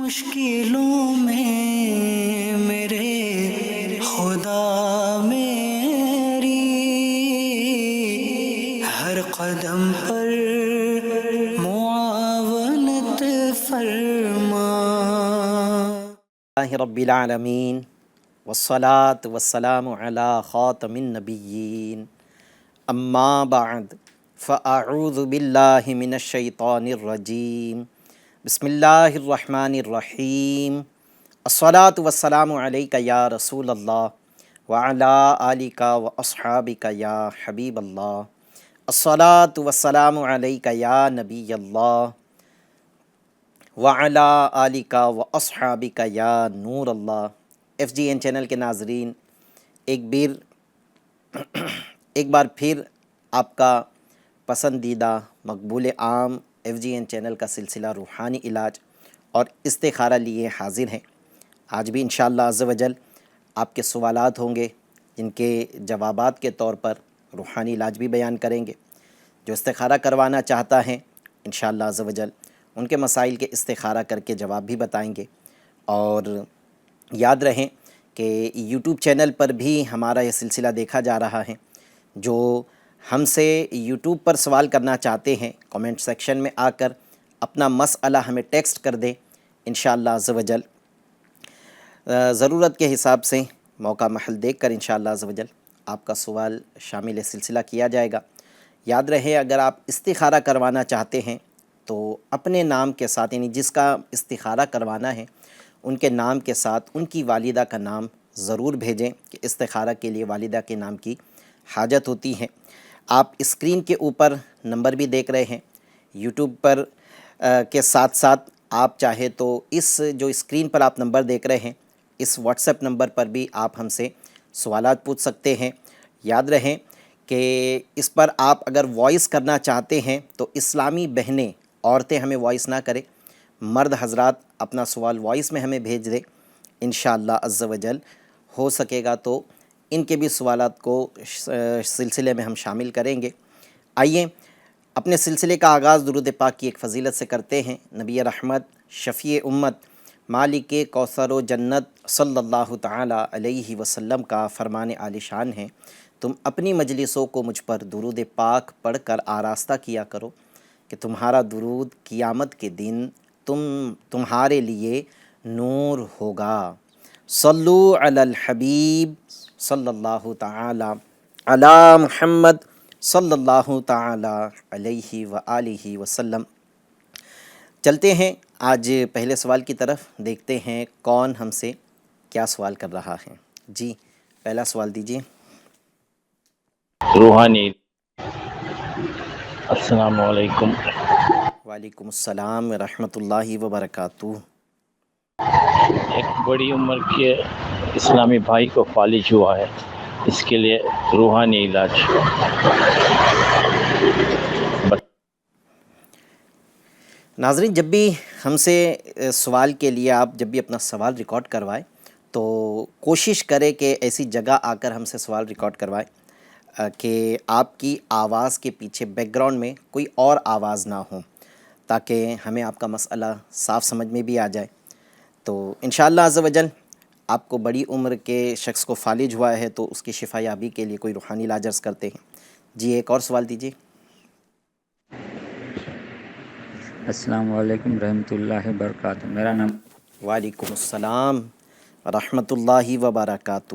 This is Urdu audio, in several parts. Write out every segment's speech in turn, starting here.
مشکلوں میں میرے خدا میری ہر قدم پر معاونت فرما۔ اللہ رب العالمین والصلاة والسلام علی خاتم النبیین اما بعد فاعوذ باللہ من الشیطان الرجیم بسم اللہ الرحمن الرحیم الصلاة والسلام علیک یا رسول اللہ وعلی آلک واصحابک یا حبیب اللہ الصلاة والسلام علیک یا نبی اللہ وعلی آلک و اصحابک یا نور اللہ۔ ایف جی این چینل کے ناظرین، ایک بار پھر آپ کا پسندیدہ مقبول عام ایف جی این چینل کا سلسلہ روحانی علاج اور استخارہ لیے حاضر ہیں۔ آج بھی انشاءاللہ عز و جل آپ کے سوالات ہوں گے جن کے جوابات کے طور پر روحانی علاج بھی بیان کریں گے۔ جو استخارہ کروانا چاہتا ہے انشاءاللہ عز و جل ان کے مسائل کے استخارہ کر کے جواب بھی بتائیں گے۔ اور یاد رہیں کہ یوٹیوب چینل پر بھی ہمارا یہ سلسلہ دیکھا جا رہا ہے۔ جو ہم سے یوٹیوب پر سوال کرنا چاہتے ہیں کمنٹ سیکشن میں آ کر اپنا مسئلہ ہمیں ٹیکسٹ کر دیں، انشاءاللہ عز و جل ضرورت کے حساب سے موقع محل دیکھ کر انشاءاللہ عز و جل آپ کا سوال شامل سلسلہ کیا جائے گا۔ یاد رہے اگر آپ استخارہ کروانا چاہتے ہیں تو اپنے نام کے ساتھ، یعنی جس کا استخارہ کروانا ہے ان کے نام کے ساتھ ان کی والدہ کا نام ضرور بھیجیں کہ استخارہ کے لیے والدہ کے نام کی حاجت ہوتی ہے۔ آپ اسکرین کے اوپر نمبر بھی دیکھ رہے ہیں یوٹیوب پر کے ساتھ ساتھ آپ چاہے تو اس جو اسکرین پر آپ نمبر دیکھ رہے ہیں اس واٹس ایپ نمبر پر بھی آپ ہم سے سوالات پوچھ سکتے ہیں۔ یاد رہیں کہ اس پر آپ اگر وائس کرنا چاہتے ہیں تو اسلامی بہنیں، عورتیں ہمیں وائس نہ کریں، مرد حضرات اپنا سوال وائس میں ہمیں بھیج دیں، انشاءاللہ عز و جل ہو سکے گا تو ان کے بھی سوالات کو سلسلے میں ہم شامل کریں گے۔ آئیے اپنے سلسلے کا آغاز درود پاک کی ایک فضیلت سے کرتے ہیں۔ نبی رحمت، شفیع امت، مالک کوثر و جنت صلی اللہ تعالی علیہ وسلم کا فرمان عالی شان ہے، تم اپنی مجلسوں کو مجھ پر درود پاک پڑھ کر آراستہ کیا کرو کہ تمہارا درود قیامت کے دن تمہارے لیے نور ہوگا۔ صلو علی الحبیب صلی اللہ تعالی علی محمد صلی اللہ تعالی علیہ وآلہ وسلم۔ چلتے ہیں آج پہلے سوال کی طرف، دیکھتے ہیں کون ہم سے کیا سوال کر رہا ہے۔ جی پہلا سوال دیجیے۔ روحانی السلام علیکم۔ وعلیکم السلام ورحمۃ اللہ وبرکاتہ۔ ایک بڑی عمر کے اسلامی بھائی کو فالج ہوا ہے، اس کے لیے روحانی علاج ناظرین، جب بھی ہم سے سوال کے لیے آپ جب بھی اپنا سوال ریکارڈ کروائیں تو کوشش کریں کہ ایسی جگہ آ کر ہم سے سوال ریکارڈ کروائیں کہ آپ کی آواز کے پیچھے بیک گراؤنڈ میں کوئی اور آواز نہ ہو، تاکہ ہمیں آپ کا مسئلہ صاف سمجھ میں بھی آ جائے۔ تو انشاءاللہ عز و جل آپ کو بڑی عمر کے شخص کو فالج ہوا ہے تو اس کی شفا یابی کے لیے کوئی روحانی علاج عرض کرتے ہیں۔ جی ایک اور سوال دیجیے۔ السلام علیکم رحمۃ اللہ وبرکاتہ۔ میرا وعلیکم السلام ورحمۃ اللہ وبرکاتہ۔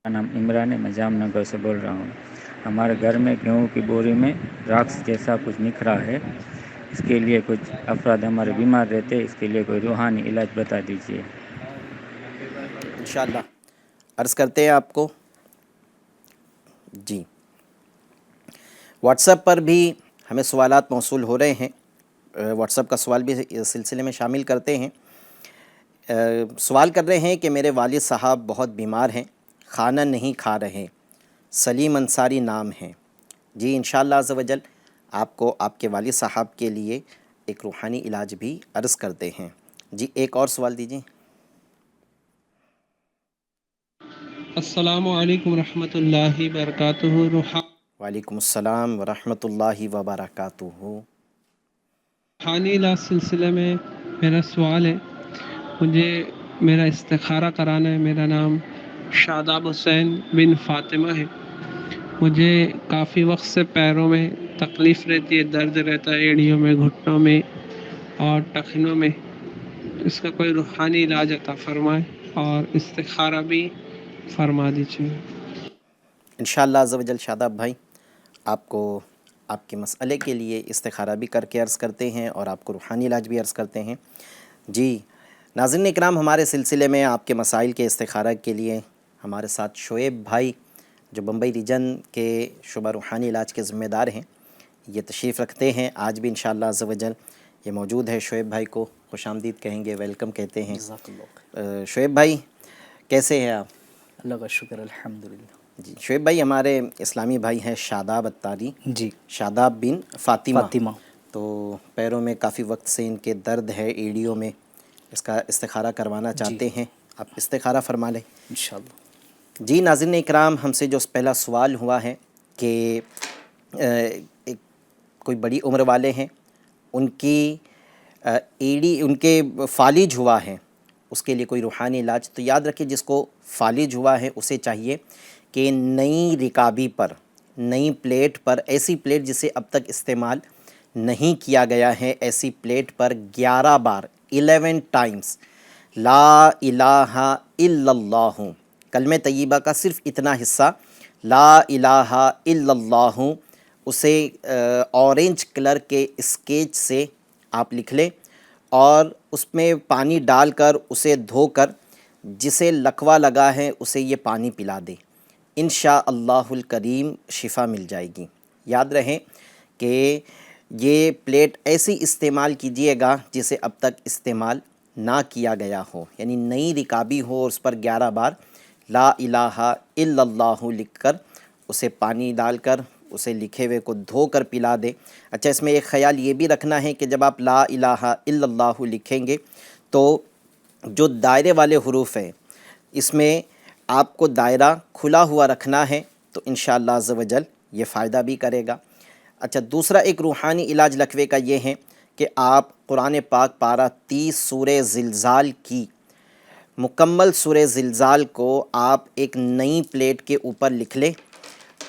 نام عمران ہے، میں جام نگر سے بول رہا ہوں۔ ہمارے گھر میں گیہوں کی بوری میں راکس جیسا کچھ نکھرا ہے، اس کے لیے کچھ افراد ہمارے بیمار رہتے ہیں، اس کے لیے کوئی روحانی علاج بتا دیجیے۔ انشاءاللہ عرض کرتے ہیں آپ کو۔ جی واٹس ایپ پر بھی ہمیں سوالات موصول ہو رہے ہیں، واٹس ایپ کا سوال بھی اس سلسلے میں شامل کرتے ہیں۔ سوال کر رہے ہیں کہ میرے والد صاحب بہت بیمار ہیں، کھانا نہیں کھا رہے، سلیم انصاری نام ہے۔ جی انشاءاللہ عز و جل آپ کو آپ کے والد صاحب کے لیے ایک روحانی علاج بھی عرض کرتے ہیں۔ جی ایک اور سوال دیجیے۔ السلام علیکم ورحمۃ اللہ وبرکاتہ۔ وعلیکم السلام ورحمۃ اللہ وبرکاتہ۔ روحانی علاج سلسلے میں میرا سوال ہے، مجھے میرا استخارہ کرانا ہے. میرا نام شاداب حسین بن فاطمہ ہے. مجھے کافی وقت سے پیروں میں تکلیف رہتی ہے، درد رہتا ہے ایڑیوں میں، گھٹنوں میں اور ٹخنوں میں. اس کا کوئی روحانی علاج عطا فرمائے اور استخارہ بھی فرما دیجیے. انشاءاللہ عز و جل شاداب بھائی آپ کو آپ کے مسئلے کے لیے استخارہ بھی کر کے عرض کرتے ہیں اور آپ کو روحانی علاج بھی عرض کرتے ہیں. جی ناظرین اکرام، ہمارے سلسلے میں آپ کے مسائل کے استخارہ کے لیے ہمارے ساتھ شعیب بھائی جو بمبئی ریجن کے شعبہ روحانی علاج کے ذمہ دار ہیں، یہ تشریف رکھتے ہیں. آج بھی انشاءاللہ عز و جل یہ موجود ہے. شعیب بھائی کو خوش آمدید کہیں گے، ویلکم کہتے ہیں. شعیب بھائی کیسے ہیں آپ؟ اللہ کا شکر الحمدللہ. جی شعیب بھائی ہمارے اسلامی بھائی ہیں شاداب اتاری، جی شاداب بن فاطمہ. تو پیروں میں کافی وقت سے ان کے درد ہے، ایڑیوں میں، اس کا استخارہ کروانا چاہتے ہیں. آپ استخارہ فرما لیں انشاءاللہ. جی ناظرین اکرام، ہم سے جو پہلا سوال ہوا ہے کہ ایک کوئی بڑی عمر والے ہیں، ان کی ایڑی، ان کے فالج ہوا ہے، اس کے لیے کوئی روحانی علاج. تو یاد رکھیں جس کو فالج ہوا ہے اسے چاہیے کہ نئی رکابی پر، نئی پلیٹ پر، ایسی پلیٹ جسے اب تک استعمال نہیں کیا گیا ہے، ایسی پلیٹ پر 11 بار 11 ٹائمز لا الہ الا اللہ، کلمہ طیبہ کا صرف اتنا حصہ لا الہ الا اللہ، اسے اورنج کلر کے اسکیچ سے آپ لکھ لیں اور اس میں پانی ڈال کر اسے دھو کر جسے لکوہ لگا ہے اسے یہ پانی پلا دیں. انشاءاللہ الکریم شفا مل جائے گی. یاد رہیں کہ یہ پلیٹ ایسی استعمال کیجئے گا جسے اب تک استعمال نہ کیا گیا ہو، یعنی نئی رکابی ہو، اس پر 11 بار لا الہ الا اللہ لکھ کر اسے پانی ڈال کر اسے لکھے ہوئے کو دھو کر پلا دے. اچھا اس میں ایک خیال یہ بھی رکھنا ہے کہ جب آپ لا الہ الا اللہ لکھیں گے تو جو دائرے والے حروف ہیں اس میں آپ کو دائرہ کھلا ہوا رکھنا ہے، تو انشاءاللہ عز و جل یہ فائدہ بھی کرے گا. اچھا دوسرا ایک روحانی علاج لکوے کا یہ ہے کہ آپ قرآن پاک پارہ 30 سورہ زلزال کی مکمل سورہ زلزال کو آپ ایک نئی پلیٹ کے اوپر لکھ لیں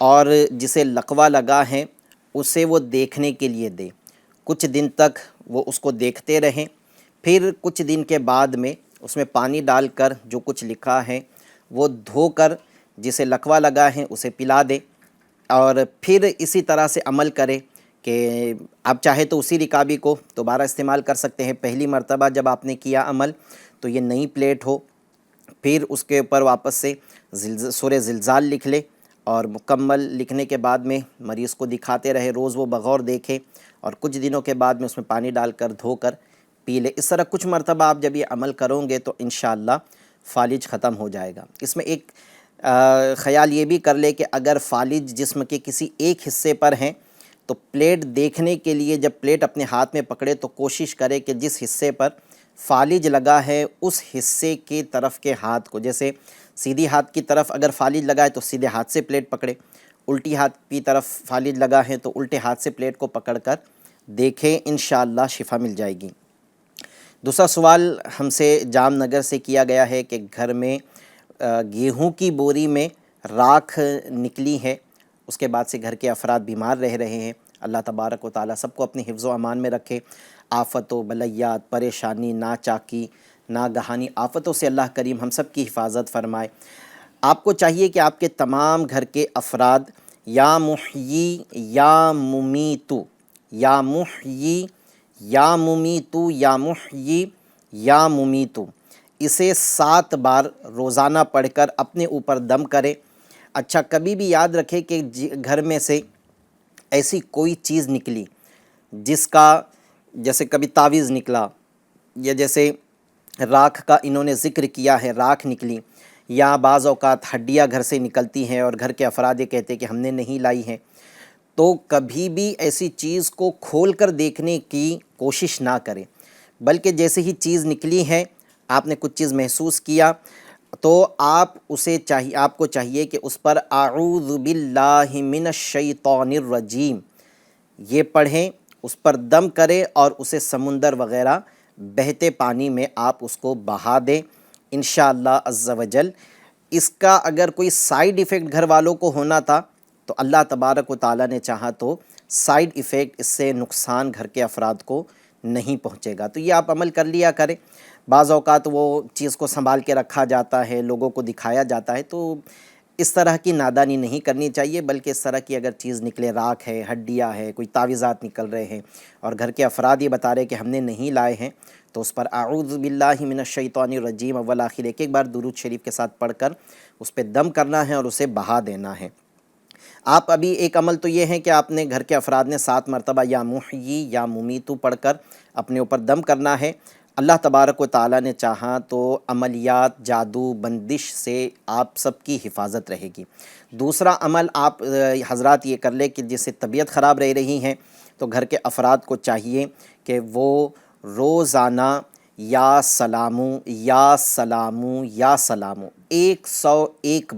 اور جسے لکوہ لگا ہے اسے وہ دیکھنے کے لیے دیں. کچھ دن تک وہ اس کو دیکھتے رہیں، پھر کچھ دن کے بعد میں اس میں پانی ڈال کر جو کچھ لکھا ہے وہ دھو کر جسے لکوہ لگا ہے اسے پلا دیں، اور پھر اسی طرح سے عمل کرے کہ آپ چاہے تو اسی رکابی کو دوبارہ استعمال کر سکتے ہیں. پہلی مرتبہ جب آپ نے کیا عمل تو یہ نئی پلیٹ ہو، پھر اس کے اوپر واپس سے سورہ زلزال لکھ لے اور مکمل لکھنے کے بعد میں مریض کو دکھاتے رہے، روز وہ بغور دیکھے اور کچھ دنوں کے بعد میں اس میں پانی ڈال کر دھو کر پی لے. اس طرح کچھ مرتبہ آپ جب یہ عمل کرو گے تو انشاءاللہ فالج ختم ہو جائے گا. اس میں ایک خیال یہ بھی کر لے کہ اگر فالج جسم کے کسی ایک حصے پر ہیں تو پلیٹ دیکھنے کے لیے جب پلیٹ اپنے ہاتھ میں پکڑے تو کوشش کرے کہ جس حصے پر فالج لگا ہے اس حصے کی طرف کے ہاتھ کو، جیسے سیدھی ہاتھ کی طرف اگر فالج لگا ہے تو سیدھے ہاتھ سے پلیٹ پکڑے، الٹی ہاتھ کی طرف فالج لگا ہے تو الٹے ہاتھ سے پلیٹ کو پکڑ کر دیکھیں، انشاءاللہ شفا مل جائے گی. دوسرا سوال ہم سے جام نگر سے کیا گیا ہے کہ گھر میں گیہوں کی بوری میں راکھ نکلی ہے، اس کے بعد سے گھر کے افراد بیمار رہ رہے ہیں. اللہ تبارک و تعالیٰ سب کو اپنی حفظ و امان میں رکھے. آفت و بلیات، پریشانی، ناچاکی، ناگہانی آفتوں سے اللہ کریم ہم سب کی حفاظت فرمائے. آپ کو چاہیے کہ آپ کے تمام گھر کے افراد یا محیی یا ممیتو، یا محیی یا ممیتو، یا محیی یا ممیتو، اسے 7 بار روزانہ پڑھ کر اپنے اوپر دم کرے. اچھا کبھی بھی یاد رکھے کہ گھر میں سے ایسی کوئی چیز نکلی جس کا، جیسے کبھی تعویذ نکلا یا جیسے راکھ کا انہوں نے ذکر کیا ہے، راکھ نکلی، یا بعض اوقات ہڈیاں گھر سے نکلتی ہیں اور گھر کے افراد یہ کہتے ہیں کہ ہم نے نہیں لائی ہیں، تو کبھی بھی ایسی چیز کو کھول کر دیکھنے کی کوشش نہ کریں، بلکہ جیسے ہی چیز نکلی ہے آپ نے کچھ چیز محسوس کیا تو آپ کو چاہیے کہ اس پر اعوذ باللہ من الشیطان الرجیم یہ پڑھیں، اس پر دم کریں اور اسے سمندر وغیرہ بہتے پانی میں آپ اس کو بہا دیں انشاءاللہ عز و جل۔ اس کا اگر کوئی سائیڈ ایفیکٹ گھر والوں کو ہونا تھا تو اللہ تبارک و تعالیٰ نے چاہا تو سائیڈ ایفیکٹ اس سے نقصان گھر کے افراد کو نہیں پہنچے گا۔ تو یہ آپ عمل کر لیا کریں۔ بعض اوقات وہ چیز کو سنبھال کے رکھا جاتا ہے، لوگوں کو دکھایا جاتا ہے، تو اس طرح کی نادانی نہیں کرنی چاہیے، بلکہ اس طرح کی اگر چیز نکلے، راکھ ہے، ہڈیاں ہے، کوئی تعویذات نکل رہے ہیں اور گھر کے افراد یہ بتا رہے کہ ہم نے نہیں لائے ہیں، تو اس پر اعوذ باللہ من الشیطان الرجیم اول آخر ایک بار درود شریف کے ساتھ پڑھ کر اس پہ دم کرنا ہے اور اسے بہا دینا ہے۔ آپ ابھی ایک عمل تو یہ ہے کہ آپ نے گھر کے افراد نے 7 مرتبہ یا محیی یا ممیتو پڑھ کر اپنے اوپر دم کرنا ہے۔ اللہ تبارک و تعالیٰ نے چاہا تو عملیات، جادو، بندش سے آپ سب کی حفاظت رہے گی۔ دوسرا عمل آپ حضرات یہ کر لیں کہ جس سے طبیعت خراب رہ رہی ہیں تو گھر کے افراد کو چاہیے کہ وہ روزانہ یا سلامو یا سلامو یا سلامو 101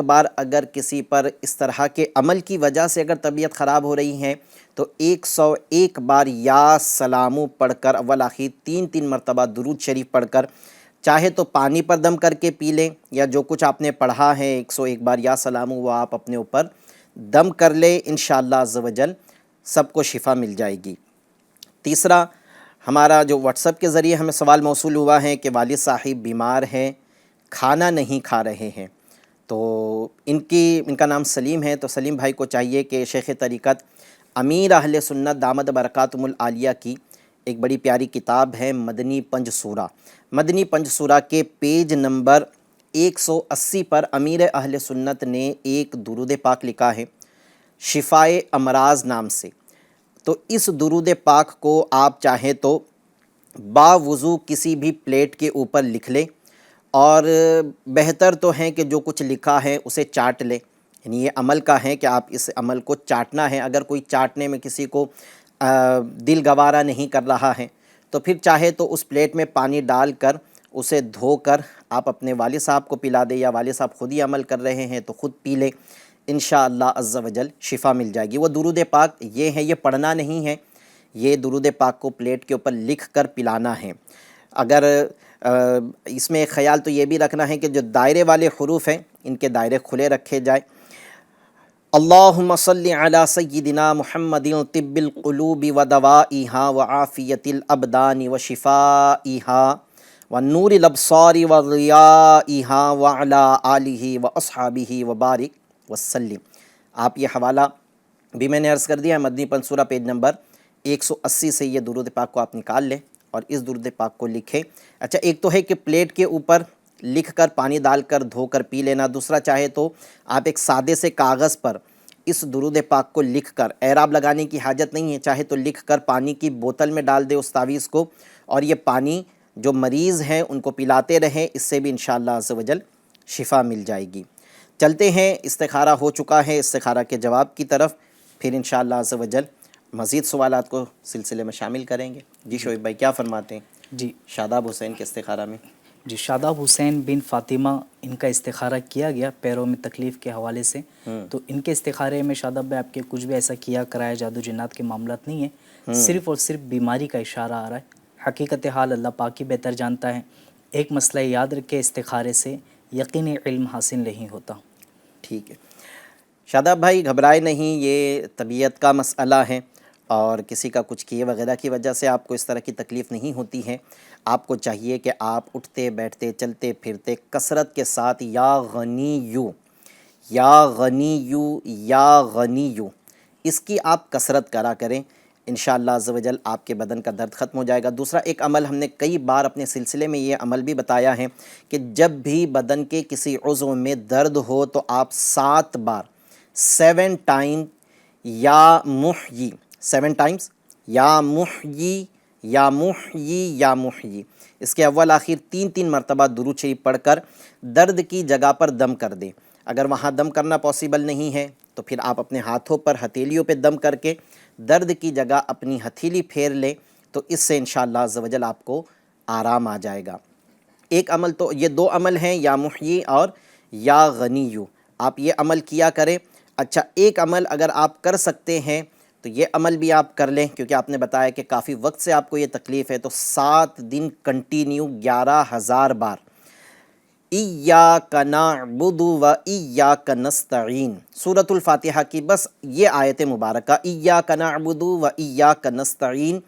بار اگر کسی پر اس طرح کے عمل کی وجہ سے اگر طبیعت خراب ہو رہی ہے تو 101 بار یا سلامو پڑھ کر اول آخر 3 مرتبہ درود شریف پڑھ کر چاہے تو پانی پر دم کر کے پی لیں، یا جو کچھ آپ نے پڑھا ہے 101 بار یا سلامو وہ آپ اپنے اوپر دم کر لیں، انشاءاللہ عز و جل سب کو شفا مل جائے گی۔ تیسرا، ہمارا جو واٹس ایپ کے ذریعے ہمیں سوال موصول ہوا ہے کہ والد صاحب بیمار ہیں، کھانا نہیں کھا رہے ہیں، تو ان کا نام سلیم ہے، تو سلیم بھائی کو چاہیے کہ شیخ طریقت امیر اہل سنت دامت برکاتہم العالیہ کی ایک بڑی پیاری کتاب ہے مدنی پنج سورہ۔ مدنی پنج سورہ کے پیج نمبر 180 پر امیر اہل سنت نے ایک درود پاک لکھا ہے شفائے امراض نام سے۔ تو اس درود پاک کو آپ چاہیں تو باوضو کسی بھی پلیٹ کے اوپر لکھ لیں، اور بہتر تو ہے کہ جو کچھ لکھا ہے اسے چاٹ لیں، یعنی یہ عمل کا ہے کہ آپ اس عمل کو چاٹنا ہے۔ اگر کوئی چاٹنے میں کسی کو دل گوارا نہیں کر رہا ہے تو پھر چاہے تو اس پلیٹ میں پانی ڈال کر اسے دھو کر آپ اپنے والد صاحب کو پلا دیں، یا والد صاحب خود ہی عمل کر رہے ہیں تو خود پی لیں، انشاءاللہ عز و جل شفا مل جائے گی۔ وہ درود پاک یہ ہے، یہ پڑھنا نہیں ہے، یہ درود پاک کو پلیٹ کے اوپر لکھ کر پلانا ہے۔ اگر اس میں ایک خیال تو یہ بھی رکھنا ہے کہ جو دائرے والے حروف ہیں ان کے دائرے کھلے رکھے جائیں۔ اللہم صلی علی سیدنا محمد طب القلوب و دوائیہا و عافیت الابدان و شفائیہا و نور الابصار و ضیائیہا و علی آلہ و اصحابہ و بارک وسلم۔ آپ یہ حوالہ بھی میں نے عرض کر دیا ہے، مدنی پنج سورہ پیج نمبر 180 سے یہ درود پاک کو آپ نکال لیں اور اس درود پاک کو لکھیں۔ اچھا، ایک تو ہے کہ پلیٹ کے اوپر لکھ کر پانی ڈال کر دھو کر پی لینا، دوسرا چاہے تو آپ ایک سادے سے کاغذ پر اس درود پاک کو لکھ کر، اعراب لگانے کی حاجت نہیں ہے، چاہے تو لکھ کر پانی کی بوتل میں ڈال دے اس تعویذ کو، اور یہ پانی جو مریض ہیں ان کو پلاتے رہیں، اس سے بھی انشاءاللہ عز و جل شفا مل جائے گی۔ چلتے ہیں، استخارہ ہو چکا ہے، استخارہ کے جواب کی طرف، پھر انشاءاللہ عز و جل مزید سوالات کو سلسلے میں شامل کریں گے۔ جی شعیب بھائی کیا فرماتے ہیں جی شاداب حسین کے استخارہ میں؟ جی شاداب حسین بن فاطمہ، ان کا استخارہ کیا گیا پیروں میں تکلیف کے حوالے سے، تو ان کے استخارے میں شاداب بھائی آپ کے کچھ بھی ایسا کیا کرایا جادو جنات کے معاملات نہیں ہیں، صرف اور صرف بیماری کا اشارہ آ رہا ہے۔ حقیقت حال اللہ پاک ہی بہتر جانتا ہے۔ ایک مسئلہ یاد رکھے، استخارے سے یقینی علم حاصل نہیں ہوتا۔ ٹھیک ہے شاداب بھائی، گھبرائے نہیں، یہ طبیعت کا مسئلہ ہے اور کسی کا کچھ کیے وغیرہ کی وجہ سے آپ کو اس طرح کی تکلیف نہیں ہوتی ہے۔ آپ کو چاہیے کہ آپ اٹھتے بیٹھتے چلتے پھرتے کثرت کے ساتھ یا غنیو یا غنیو یا غنیو اس کی آپ کثرت کرا کریں، انشاءاللہ عز و جل آپ کے بدن کا درد ختم ہو جائے گا۔ دوسرا ایک عمل ہم نے کئی بار اپنے سلسلے میں یہ عمل بھی بتایا ہے کہ جب بھی بدن کے کسی عضو میں درد ہو تو آپ 7 بار 7 ٹائم یا محیی 7 ٹائمز یا محیی یا محیی یا محیی، اس کے اول آخر 3 مرتبہ درود شریف پڑھ کر درد کی جگہ پر دم کر دیں۔ اگر وہاں دم کرنا پاسبل نہیں ہے تو پھر آپ اپنے ہاتھوں پر ہتھیلیوں پہ دم کر کے درد کی جگہ اپنی ہتھیلی پھیر لیں، تو اس سے انشاءاللہ عز و جل آپ کو آرام آ جائے گا۔ ایک عمل تو یہ 2 عمل ہیں، یا محیی اور یا غنیو، آپ یہ عمل کیا کریں۔ اچھا، ایک عمل اگر آپ کر سکتے ہیں تو یہ عمل بھی آپ کر لیں، کیونکہ آپ نے بتایا کہ کافی وقت سے آپ کو یہ تکلیف ہے، تو 7 دن کنٹینیو 11,000 بار ایاک نعبد و ایاک نستعین، سورۃ الفاتحہ کی بس یہ آیت مبارکہ ایاک نعبد و ایاک نستعین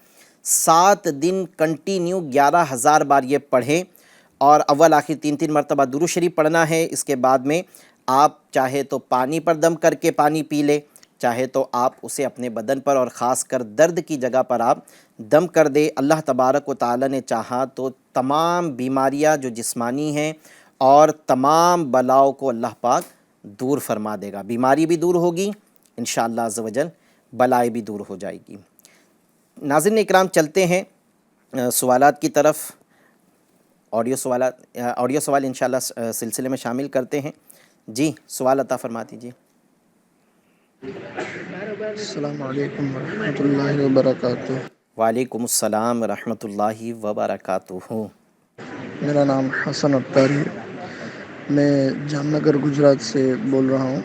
7 دن کنٹینیو 11,000 بار یہ پڑھیں، اور اول آخر 3 مرتبہ درود شریف پڑھنا ہے۔ اس کے بعد میں آپ چاہے تو پانی پر دم کر کے پانی پی لیں، چاہے تو آپ اسے اپنے بدن پر اور خاص کر درد کی جگہ پر آپ دم کر دیں۔ اللہ تبارک و تعالی نے چاہا تو تمام بیماریاں جو جسمانی ہیں اور تمام بلاؤں کو اللہ پاک دور فرما دے گا، بیماری بھی دور ہوگی انشاءاللہ عز و جل، بلائیں بھی دور ہو جائے گی۔ ناظرین اکرام، چلتے ہیں سوالات کی طرف۔ آڈیو سوال انشاءاللہ سلسلے میں شامل کرتے ہیں۔ جی سوال عطا فرما دیجیے۔ السلام علیکم ورحمۃ اللہ وبرکاتہ۔ وعلیکم السلام ورحمۃ اللہ وبرکاتہ۔ میرا نام حسن اختاری، میں جام نگر گجرات سے بول رہا ہوں۔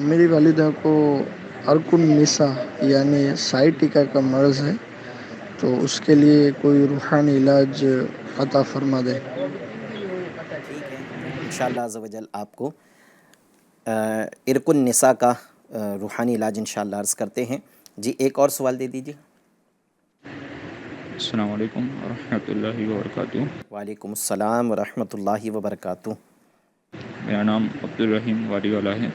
میری والدہ کو عرق النساء یعنی سائٹکا کا مرض ہے، تو اس کے لیے کوئی روحانی علاج عطا فرما دیں۔ انشاءاللہ عز و جل آپ کو عرق النساء کا روحانی علاج انشاءاللہ عرض کرتے ہیں۔ جی ایک اور سوال دے دیجیے۔ السلام علیکم ورحمۃ اللہ وبرکاتہ۔ وعلیکم السلام ورحمۃ اللہ وبرکاتہ۔ میرا نام عبدالرحیم واڈی والا ہے۔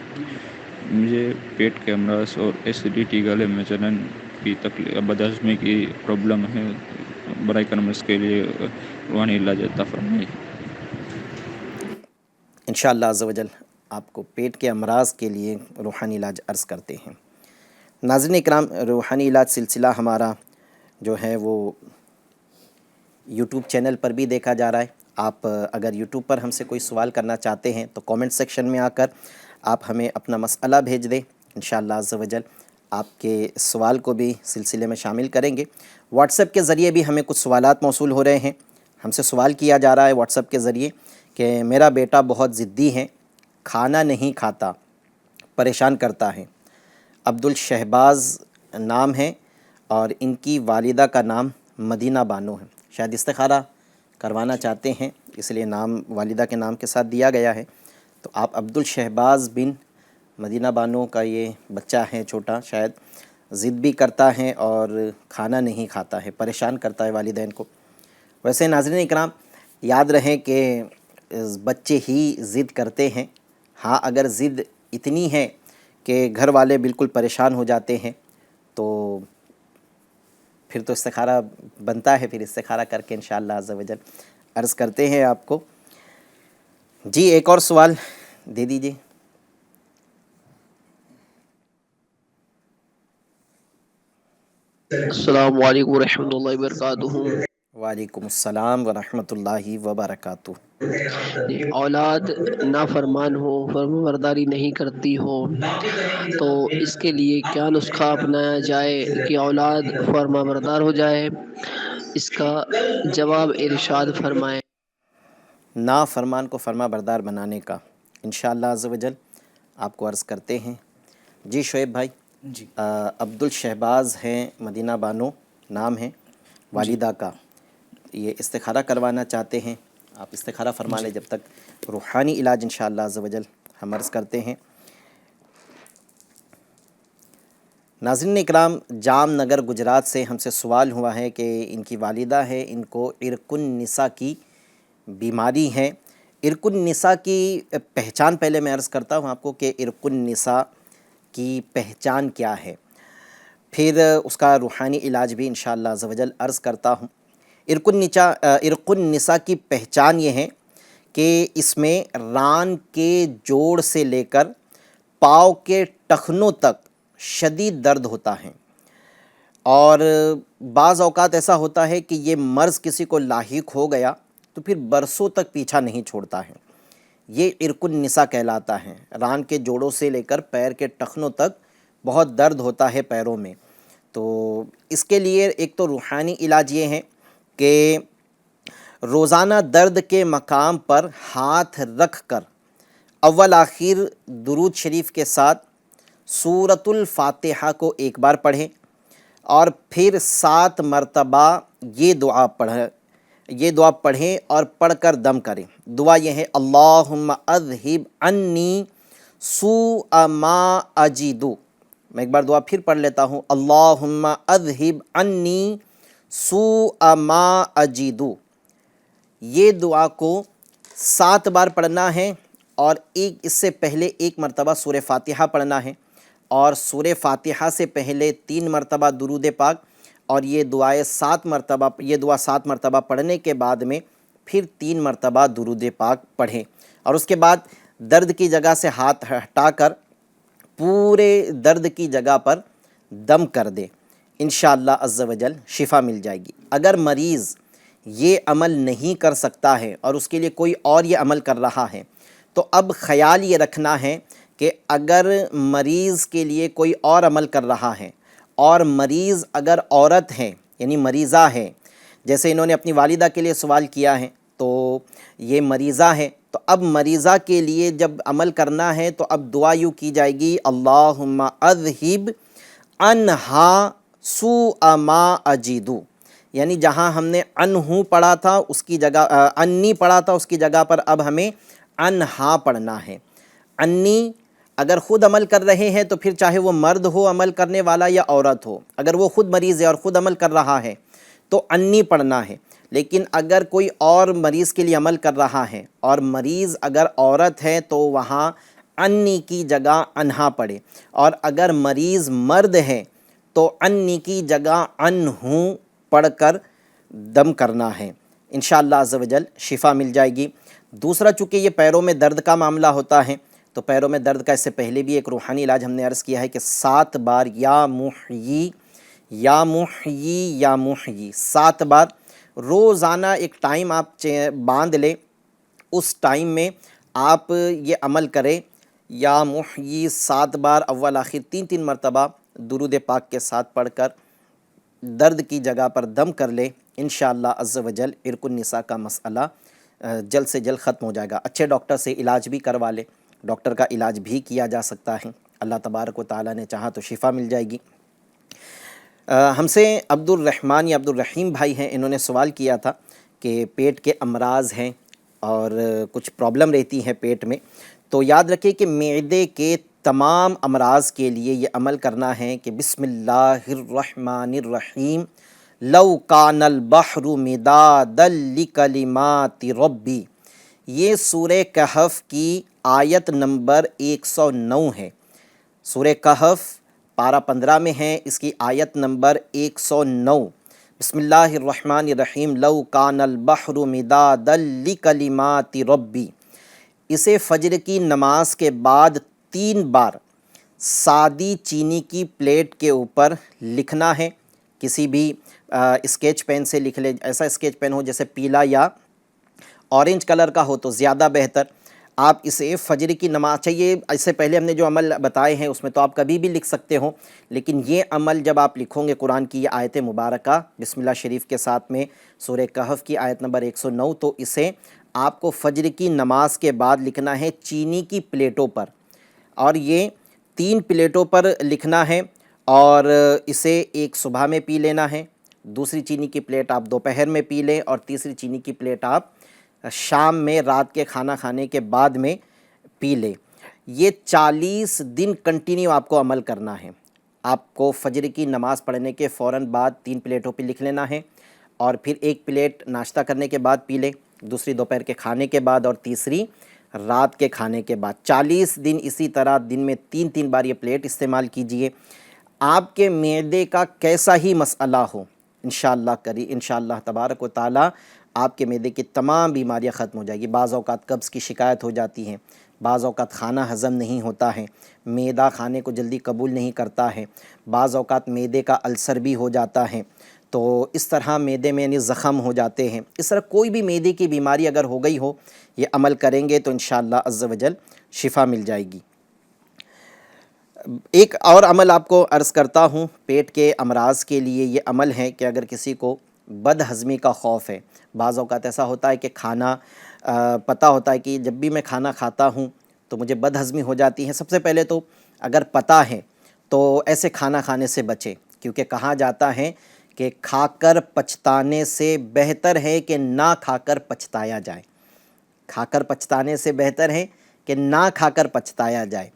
مجھے پیٹ کے امراض اور ایسیڈیٹی، گلے میں جلن کی تکلیف، بدہضمی کی پرابلم ہے، برائے کرم اس کے لیے روحانی علاج عطا فرمائے۔ انشاءاللہ عز و جل آپ کو پیٹ کے امراض کے لیے روحانی علاج عرض کرتے ہیں۔ ناظرین اکرام، روحانی علاج سلسلہ ہمارا جو ہے وہ یوٹیوب چینل پر بھی دیکھا جا رہا ہے۔ آپ اگر یوٹیوب پر ہم سے کوئی سوال کرنا چاہتے ہیں تو کومنٹ سیکشن میں آ کر آپ ہمیں اپنا مسئلہ بھیج دیں، انشاءاللہ عز و جل آپ کے سوال کو بھی سلسلے میں شامل کریں گے۔ واٹس ایپ کے ذریعے بھی ہمیں کچھ سوالات موصول ہو رہے ہیں۔ ہم سے سوال کیا جا رہا ہے واٹس ایپ کے ذریعے کہ میرا بیٹا بہت ضدی ہے، کھانا نہیں کھاتا، پریشان کرتا ہے۔ عبدالشہباز نام ہے اور ان کی والدہ کا نام مدینہ بانو ہے۔ شاید استخارہ کروانا چاہتے ہیں، اس لیے نام والدہ کے نام کے ساتھ دیا گیا ہے۔ تو آپ عبدالشہباز بن مدینہ بانو کا یہ بچہ ہے چھوٹا، شاید ضد بھی کرتا ہے اور کھانا نہیں کھاتا ہے، پریشان کرتا ہے والدین کو۔ ویسے ناظرین اکرام یاد رہیں کہ بچے ہی ضد کرتے ہیں، ہاں اگر ضد اتنی ہے کہ گھر والے بالکل پریشان ہو جاتے ہیں تو پھر تو استخارہ بنتا ہے، پھر استخارہ کر کے انشاءاللہ عز و جل عرض کرتے ہیں آپ کو۔ جی ایک اور سوال دے دیجیے۔ السلام علیکم ورحمۃ اللہ وبرکاتہ۔ وعلیکم السلام ورحمۃ اللہ وبرکاتہ۔ اولاد نافرمان ہو، فرما برداری نہیں کرتی ہو، تو اس کے لیے کیا نسخہ اپنایا جائے کہ اولاد فرما بردار ہو جائے؟ اس کا جواب ارشاد فرمائیں۔ نافرمان کو فرما بردار بنانے کا انشاءاللہ عز و جل آپ کو عرض کرتے ہیں۔ جی شعیب بھائی۔ جی عبدالشہباز ہیں، مدینہ بانو نام ہے والدہ کا، یہ استخارہ کروانا چاہتے ہیں، آپ استخارہ فرما لیں، جب تک روحانی علاج انشاءاللہ عز و جل ہم عرض کرتے ہیں۔ ناظرین اکرام، جام نگر گجرات سے ہم سے سوال ہوا ہے کہ ان کی والدہ ہے، ان کو عرق النساء کی بیماری ہے۔ عرق النساء کی پہچان پہلے میں عرض کرتا ہوں آپ کو کہ عرق النساء کی پہچان کیا ہے، پھر اس کا روحانی علاج بھی انشاءاللہ عز و جل عرض کرتا ہوں۔ عرق النساء کی پہچان یہ ہے کہ اس میں ران کے جوڑ سے لے کر پاؤں کے ٹخنوں تک شدید درد ہوتا ہے، اور بعض اوقات ایسا ہوتا ہے کہ یہ مرض کسی کو لاحق ہو گیا تو پھر برسوں تک پیچھا نہیں چھوڑتا ہے۔ یہ عرق النساء کہلاتا ہے۔ ران کے جوڑوں سے لے کر پیر کے ٹخنوں تک بہت درد ہوتا ہے پیروں میں۔ تو اس کے لیے ایک تو روحانی علاج یہ ہے کہ روزانہ درد کے مقام پر ہاتھ رکھ کر اول آخر درود شریف کے ساتھ سورۃ الفاتحہ کو ایک بار پڑھیں، اور پھر 7 مرتبہ یہ دعا پڑھیں اور پڑھ کر دم کریں۔ دعا یہ ہے اللہم اذہب عنی سوء ما اجدو۔ میں ایک بار دعا پھر پڑھ لیتا ہوں، اللہم اذہب عنی سوء ما اجدو۔ یہ دعا کو 7 بار پڑھنا ہے، اور اس سے پہلے 1 مرتبہ سورہ فاتحہ پڑھنا ہے، اور سورہ فاتحہ سے پہلے 3 مرتبہ درود پاک، اور یہ دعا 7 مرتبہ پڑھنے کے بعد میں پھر 3 مرتبہ درود پاک پڑھیں، اور اس کے بعد درد کی جگہ سے ہاتھ ہٹا کر پورے درد کی جگہ پر دم کر دیں، انشاءاللہ عز و جل شفا مل جائے گی۔ اگر مریض یہ عمل نہیں کر سکتا ہے اور اس کے لیے کوئی اور یہ عمل کر رہا ہے، تو اب خیال یہ رکھنا ہے کہ اگر مریض کے لیے کوئی اور عمل کر رہا ہے، اور مریض اگر عورت ہے یعنی مریضہ ہے، جیسے انہوں نے اپنی والدہ کے لیے سوال کیا ہے، تو یہ مریضہ ہے، تو اب مریضہ کے لیے جب عمل کرنا ہے تو اب دعا یوں کی جائے گی، اللہم اذہب عنہا سوء ما اجدو، یعنی جہاں ہم نے انہو پڑھا تھا اس کی جگہ انی پڑھا تھا، اس کی جگہ پر اب ہمیں انہا پڑھنا ہے۔ انی اگر خود عمل کر رہے ہیں تو پھر چاہے وہ مرد ہو عمل کرنے والا یا عورت ہو، اگر وہ خود مریض ہے اور خود عمل کر رہا ہے تو انی پڑھنا ہے، لیکن اگر کوئی اور مریض کے لیے عمل کر رہا ہے اور مریض اگر عورت ہے تو وہاں انی کی جگہ انہا پڑھے، اور اگر مریض مرد ہے تو انی کی جگہ انہو پڑھ کر دم کرنا ہے، انشاءاللہ عز و جل شفا مل جائے گی۔ دوسرا، چونکہ یہ پیروں میں درد کا معاملہ ہوتا ہے تو پیروں میں درد کا اس سے پہلے بھی ایک روحانی علاج ہم نے عرض کیا ہے کہ 7 بار یا محیی یا محیی یا محیی 7 بار روزانہ ایک ٹائم آپ باندھ لیں، اس ٹائم میں آپ یہ عمل کریں، یا محیی 7 بار اول آخر 3 مرتبہ درود پاک کے ساتھ پڑھ کر درد کی جگہ پر دم کر لیں، انشاءاللہ عز و جل عرق النساء کا مسئلہ جلد سے جلد ختم ہو جائے گا۔ اچھے ڈاکٹر سے علاج بھی کروا لیں، ڈاکٹر کا علاج بھی کیا جا سکتا ہے، اللہ تبارک و تعالیٰ نے چاہا تو شفا مل جائے گی۔ ہم سے عبد الرحمن یا عبد الرحیم بھائی ہیں، انہوں نے سوال کیا تھا کہ پیٹ کے امراض ہیں اور کچھ پرابلم رہتی ہے پیٹ میں، تو یاد رکھیں کہ معدے کے تمام امراض کے لیے یہ عمل کرنا ہے کہ بسم اللہ الرحمن الرحیم لو کان البحر مدادا لکلمات ربی، یہ سورہ کہف کی آیت نمبر 109 ہے۔ سورہ کہف پارہ 15 میں ہے، اس کی آیت نمبر 109، بسم اللہ الرحمن الرحیم لو کان البحر مدادا لکلمات ربی۔ اسے فجر کی نماز کے بعد 3 بار سادی چینی کی پلیٹ کے اوپر لکھنا ہے، کسی بھی اسکیچ پین سے لکھ لیں، ایسا اسکیچ پین ہو جیسے پیلا یا اورنج کلر کا ہو تو زیادہ بہتر۔ آپ اسے فجر کی نماز چاہیے، اس سے پہلے ہم نے جو عمل بتائے ہیں اس میں تو آپ کبھی بھی لکھ سکتے ہو، لیکن یہ عمل جب آپ لکھو گے قرآن کی یہ آیت مبارکہ بسم اللہ شریف کے ساتھ میں سورہ کہف کی آیت نمبر 109، تو اسے آپ کو فجر کی نماز کے بعد لکھنا ہے چینی کی پلیٹوں پر، اور یہ 3 پلیٹوں پر لکھنا ہے، اور اسے ایک صبح میں پی لینا ہے، دوسری چینی کی پلیٹ آپ دوپہر میں پی لیں، اور تیسری چینی کی پلیٹ آپ شام میں رات کے کھانا کھانے کے بعد میں پی لیں۔ یہ 40 دن کنٹینیو آپ کو عمل کرنا ہے۔ آپ کو فجر کی نماز پڑھنے کے فوراً بعد 3 پلیٹوں پہ لکھ لینا ہے، اور پھر 1 پلیٹ ناشتہ کرنے کے بعد پی لیں، دوسری دوپہر کے کھانے کے بعد، اور تیسری رات کے کھانے کے بعد۔ 40 دن اسی طرح دن میں 3 بار یہ پلیٹ استعمال کیجئے۔ آپ کے معدے کا کیسا ہی مسئلہ ہو، انشاءاللہ تبارک و تعالی آپ کے معدے کی تمام بیماریاں ختم ہو جائے گی۔ بعض اوقات قبض کی شکایت ہو جاتی ہے، بعض اوقات کھانا ہضم نہیں ہوتا ہے، معدہ کھانے کو جلدی قبول نہیں کرتا ہے، بعض اوقات معدے کا السر بھی ہو جاتا ہے، تو اس طرح معدے میں یعنی زخم ہو جاتے ہیں۔ اس طرح کوئی بھی معدے کی بیماری اگر ہو گئی ہو، یہ عمل کریں گے تو انشاءاللہ عز و جل شفا مل جائے گی۔ ایک اور عمل آپ کو عرض کرتا ہوں پیٹ کے امراض کے لیے، یہ عمل ہے کہ اگر کسی کو بد ہضمی کا خوف ہے، بعض اوقات ایسا ہوتا ہے کہ کھانا پتہ ہوتا ہے کہ جب بھی میں کھانا کھاتا ہوں تو مجھے بد ہضمی ہو جاتی ہے۔ سب سے پہلے تو اگر پتہ ہے تو ایسے کھانا کھانے سے بچیں، کیونکہ کہا جاتا ہے کہ کھا کر پچھتانے سے بہتر ہے کہ نہ کھا کر پچھتایا جائے، کھا کر پچھتانے سے بہتر ہے کہ نہ کھا کر پچھتایا جائے،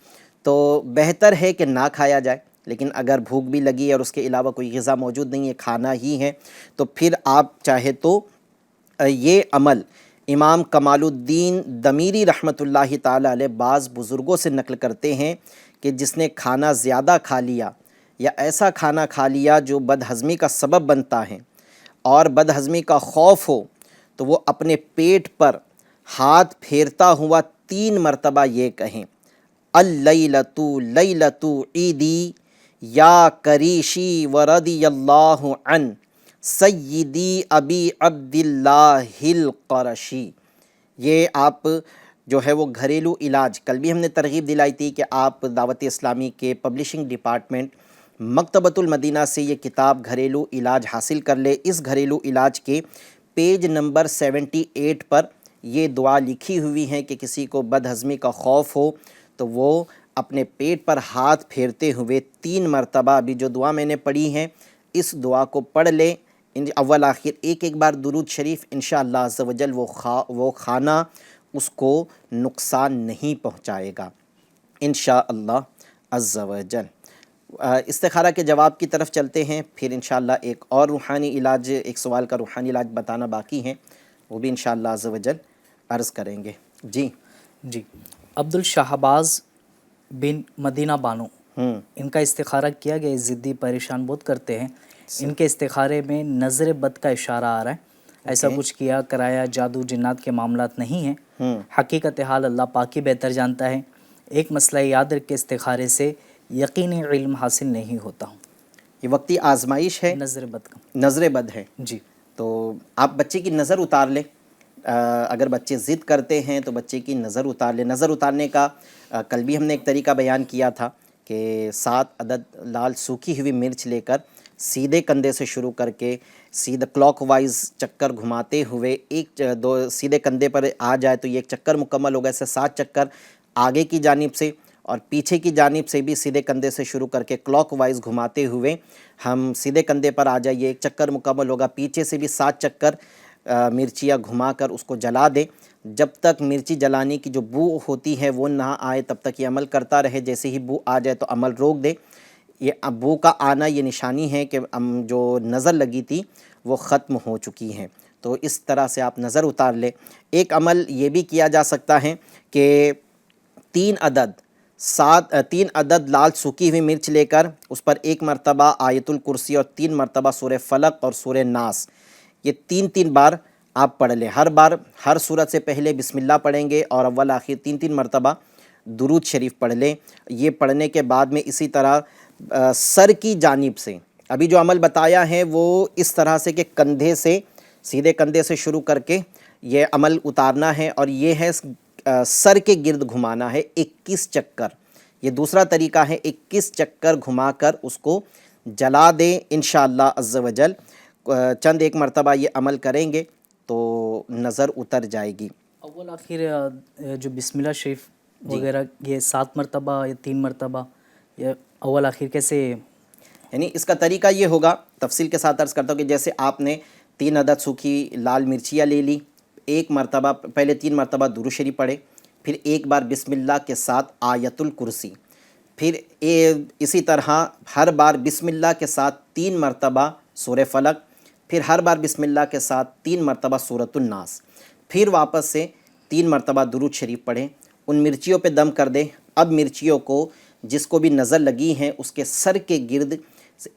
تو بہتر ہے کہ نہ کھایا جائے۔ لیکن اگر بھوک بھی لگی ہے اور اس کے علاوہ کوئی غذا موجود نہیں ہے، کھانا ہی ہے، تو پھر آپ چاہے تو یہ عمل امام کمال الدین دمیری رحمۃ اللہ تعالی علیہ بعض بزرگوں سے نقل کرتے ہیں کہ جس نے کھانا زیادہ کھا لیا یا ایسا کھانا کھا لیا جو بدہضمی کا سبب بنتا ہے اور بدہضمی کا خوف ہو، تو وہ اپنے پیٹ پر ہاتھ پھیرتا ہوا 3 مرتبہ یہ کہیں: اللیلۃ لیلۃ عیدی یا کریشی ورضی اللہ عن سیدی ابی عبداللہ القرشی۔ یہ آپ جو ہے وہ گھریلو علاج، کل بھی ہم نے ترغیب دلائی تھی کہ آپ دعوت اسلامی کے پبلشنگ ڈپارٹمنٹ مکتبۃ المدینہ سے یہ کتاب گھریلو علاج حاصل کر لے۔ اس گھریلو علاج کے پیج نمبر 78 پر یہ دعا لکھی ہوئی ہے کہ کسی کو بدہضمی کا خوف ہو تو وہ اپنے پیٹ پر ہاتھ پھیرتے ہوئے 3 مرتبہ ابھی جو دعا میں نے پڑھی ہے اس دعا کو پڑھ لے، اول آخر ایک بار درود شریف، انشاءاللہ عز و جل وہ کھانا اس کو نقصان نہیں پہنچائے گا انشاءاللہ عز و جل۔ استخارہ کے جواب کی طرف چلتے ہیں، پھر انشاءاللہ ایک اور روحانی علاج، ایک سوال کا روحانی علاج بتانا باقی ہے، وہ بھی انشاءاللہ عز و جل عرض کریں گے۔ جی عبد الشہباز بن مدینہ بانو، ان کا استخارہ کیا گیا، ضدی پریشان بہت کرتے ہیں، ان کے استخارے میں نظر بد کا اشارہ آ رہا ہے، ایسا کچھ کیا کرایا جادو جنات کے معاملات نہیں ہیں، حقیقت حال اللہ پاک ہی بہتر جانتا ہے۔ ایک مسئلہ یاد رکھ کے استخارے سے یقینی علم حاصل نہیں ہوتا، یہ وقتی آزمائش ہے، نظر بد کا، نظر بد ہے، جی تو آپ بچے کی نظر اتار لیں۔ اگر بچے ضد کرتے ہیں تو بچے کی نظر اتار لیں۔ نظر اتارنے کا کل بھی ہم نے ایک طریقہ بیان کیا تھا کہ 7 عدد لال سوکھی ہوئی مرچ لے کر سیدھے کندھے سے شروع کر کے سیدھا کلاک وائز چکر گھماتے ہوئے دو سیدھے کندھے پر آ جائے تو یہ ایک چکر مکمل ہوگا، ایسے 7 چکر آگے کی جانب سے اور پیچھے کی جانب سے بھی سیدھے کندھے سے شروع کر کے کلاک وائز گھماتے ہوئے ہم سیدھے کندھے پر آ جائے، یہ ایک چکر مکمل ہوگا، پیچھے سے بھی 7 چکر مرچیاں گھما کر اس کو جلا دے۔ جب تک مرچی جلانے کی جو بو ہوتی ہے وہ نہ آئے تب تک یہ عمل کرتا رہے، جیسے ہی بو آ جائے تو عمل روک دے۔ یہ بو کا آنا یہ نشانی ہے کہ جو نظر لگی تھی وہ ختم ہو چکی ہے، تو اس طرح سے آپ نظر اتار لیں۔ ایک عمل یہ بھی کیا جا سکتا ہے کہ 3 عدد لال سوکھی ہوئی مرچ لے کر اس پر 1 مرتبہ آیت الکرسی اور 3 مرتبہ سورہ فلق اور سورہ ناس، یہ 3 بار آپ پڑھ لیں۔ ہر بار ہر سورت سے پہلے بسم اللہ پڑھیں گے اور اول آخر 3 مرتبہ درود شریف پڑھ لیں۔ یہ پڑھنے کے بعد میں اسی طرح سر کی جانب سے ابھی جو عمل بتایا ہے وہ اس طرح سے کہ کندھے سے سیدھے کندھے سے شروع کر کے یہ عمل اتارنا ہے، اور یہ ہے سر کے گرد گھمانا ہے 21 چکر۔ یہ دوسرا طریقہ ہے، 21 چکر گھما کر اس کو جلا دیں انشاءاللہ عز و جل۔ چند ایک مرتبہ یہ عمل کریں گے تو نظر اتر جائے گی۔ اول آخر جو بسم اللہ شریف وغیرہ یہ 7 مرتبہ یا 3 مرتبہ، یا اول آخر کیسے؟ یعنی اس کا طریقہ یہ ہوگا، تفصیل کے ساتھ عرض کرتا ہوں کہ جیسے آپ نے 3 عدد سوکھی لال مرچیاں لے لی، 1 مرتبہ پہلے 3 مرتبہ درود شریف پڑھے، پھر 1 بار بسم اللہ کے ساتھ آیت الکرسی، پھر اسی طرح ہر بار بسم اللہ کے ساتھ 3 مرتبہ سورہ فلق، پھر ہر بار بسم اللہ کے ساتھ 3 مرتبہ سورۃ الناس، پھر واپس سے 3 مرتبہ درود شریف پڑھیں، ان مرچیوں پہ دم کر دیں۔ اب مرچیوں کو جس کو بھی نظر لگی ہیں اس کے سر کے گرد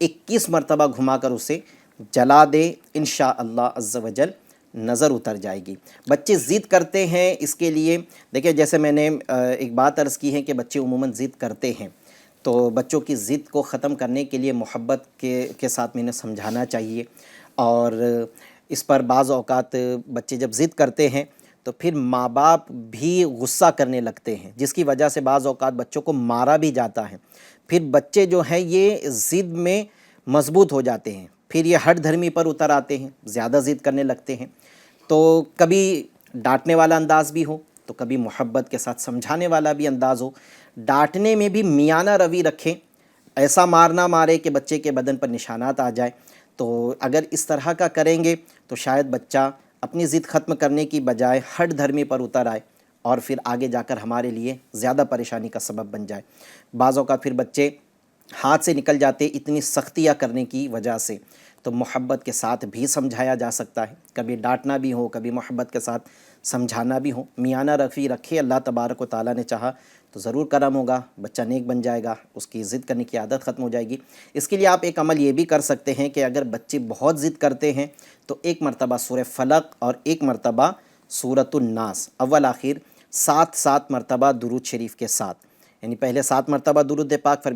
21 مرتبہ گھما کر اسے جلا دے، انشاءاللہ عز و جل نظر اتر جائے گی۔ بچے ضد کرتے ہیں، اس کے لیے دیکھیں جیسے میں نے ایک بات عرض کی ہے کہ بچے عموماً ضد کرتے ہیں، تو بچوں کی ضد کو ختم کرنے کے لیے محبت کے ساتھ میں نے سمجھانا چاہیے، اور اس پر بعض اوقات بچے جب ضد کرتے ہیں تو پھر ماں باپ بھی غصہ کرنے لگتے ہیں، جس کی وجہ سے بعض اوقات بچوں کو مارا بھی جاتا ہے۔ پھر بچے جو ہیں یہ ضد میں مضبوط ہو جاتے ہیں، پھر یہ ہٹ دھرمی پر اتر آتے ہیں، زیادہ ضد کرنے لگتے ہیں۔ تو کبھی ڈانٹنے والا انداز بھی ہو تو کبھی محبت کے ساتھ سمجھانے والا بھی انداز ہو۔ ڈانٹنے میں بھی میانہ روی رکھیں، ایسا مارنا مارے کہ بچے کے بدن پر نشانات آ جائے. تو اگر اس طرح کا کریں گے تو شاید بچہ اپنی ضد ختم کرنے کی بجائے ہٹ دھرمی پر اتر آئے اور پھر آگے جا کر ہمارے لیے زیادہ پریشانی کا سبب بن جائے. بعض اوقات پھر بچے ہاتھ سے نکل جاتے اتنی سختیاں کرنے کی وجہ سے. تو محبت کے ساتھ بھی سمجھایا جا سکتا ہے، کبھی ڈانٹنا بھی ہو، کبھی محبت کے ساتھ سمجھانا بھی ہو. میانہ روی رکھے اللہ تبارک و تعالیٰ نے چاہا تو ضرور کرم ہوگا، بچہ نیک بن جائے گا، اس کی ضد کرنے کی عادت ختم ہو جائے گی. اس کے لیے آپ ایک عمل یہ بھی کر سکتے ہیں کہ اگر بچے بہت ضد کرتے ہیں تو ایک مرتبہ سورہ فلق اور ایک مرتبہ سورۃ الناس اول آخر 7 مرتبہ درود شریف کے ساتھ، یعنی پہلے 7 مرتبہ درود پاک،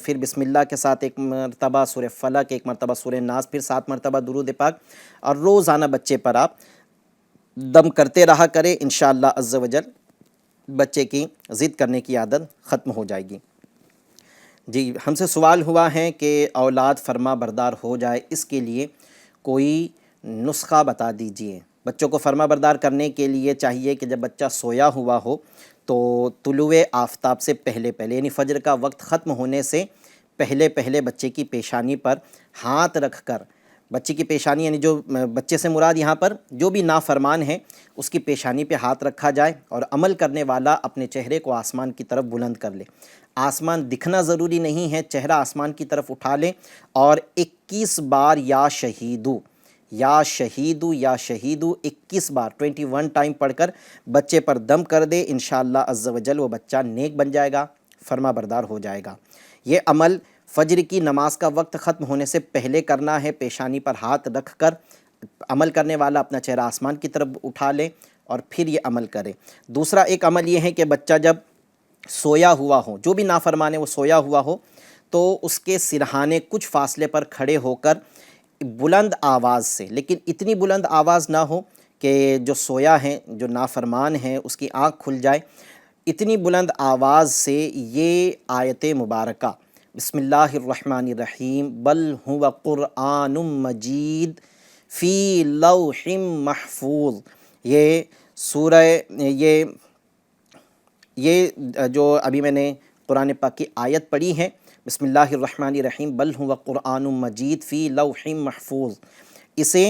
پھر بسم اللہ کے ساتھ ایک مرتبہ سورہ فلق، ایک مرتبہ سورہ ناس، پھر 7 مرتبہ درود پاک، اور روزانہ بچے پر آپ دم کرتے رہا کریں. انشاءاللہ عز و جل بچے کی ضد کرنے کی عادت ختم ہو جائے گی. جی ہم سے سوال ہوا ہے کہ اولاد فرما بردار ہو جائے، اس کے لیے کوئی نسخہ بتا دیجئے. بچوں کو فرما بردار کرنے کے لیے چاہیے کہ جب بچہ سویا ہوا ہو تو طلوع آفتاب سے پہلے یعنی فجر کا وقت ختم ہونے سے پہلے بچے کی پیشانی پر ہاتھ رکھ کر، بچے کی پیشانی یعنی جو بچے سے مراد یہاں پر جو بھی نافرمان ہے اس کی پیشانی پہ ہاتھ رکھا جائے، اور عمل کرنے والا اپنے چہرے کو آسمان کی طرف بلند کر لے. آسمان دکھنا ضروری نہیں ہے، چہرہ آسمان کی طرف اٹھا لے اور 21 بار یا شہیدو یا شہیدو یا شہیدو 21 بار 21 ٹائم پڑھ کر بچے پر دم کر دے. انشاءاللہ عز و جل وہ بچہ نیک بن جائے گا، فرما بردار ہو جائے گا. یہ عمل فجر کی نماز کا وقت ختم ہونے سے پہلے کرنا ہے. پیشانی پر ہاتھ رکھ کر عمل کرنے والا اپنا چہرہ آسمان کی طرف اٹھا لے اور پھر یہ عمل کرے. دوسرا ایک عمل یہ ہے کہ بچہ جب سویا ہوا ہو، جو بھی نافرمان ہے وہ سویا ہوا ہو، تو اس کے سرہانے کچھ فاصلے پر کھڑے ہو کر بلند آواز سے، لیکن اتنی بلند آواز نہ ہو کہ جو سویا ہے، جو نافرمان ہے، اس کی آنکھ کھل جائے، اتنی بلند آواز سے یہ آیت مبارکہ بسم اللہ الرحمن الرحیم بل هو قرآن مجید فی لوح محفوظ، یہ سورہ یہ جو ابھی میں نے قرآن پاک کی آیت پڑھی ہے، بسم اللہ الرحمن الرحیم بل هو قرآن مجید فی لوح محفوظ، اسے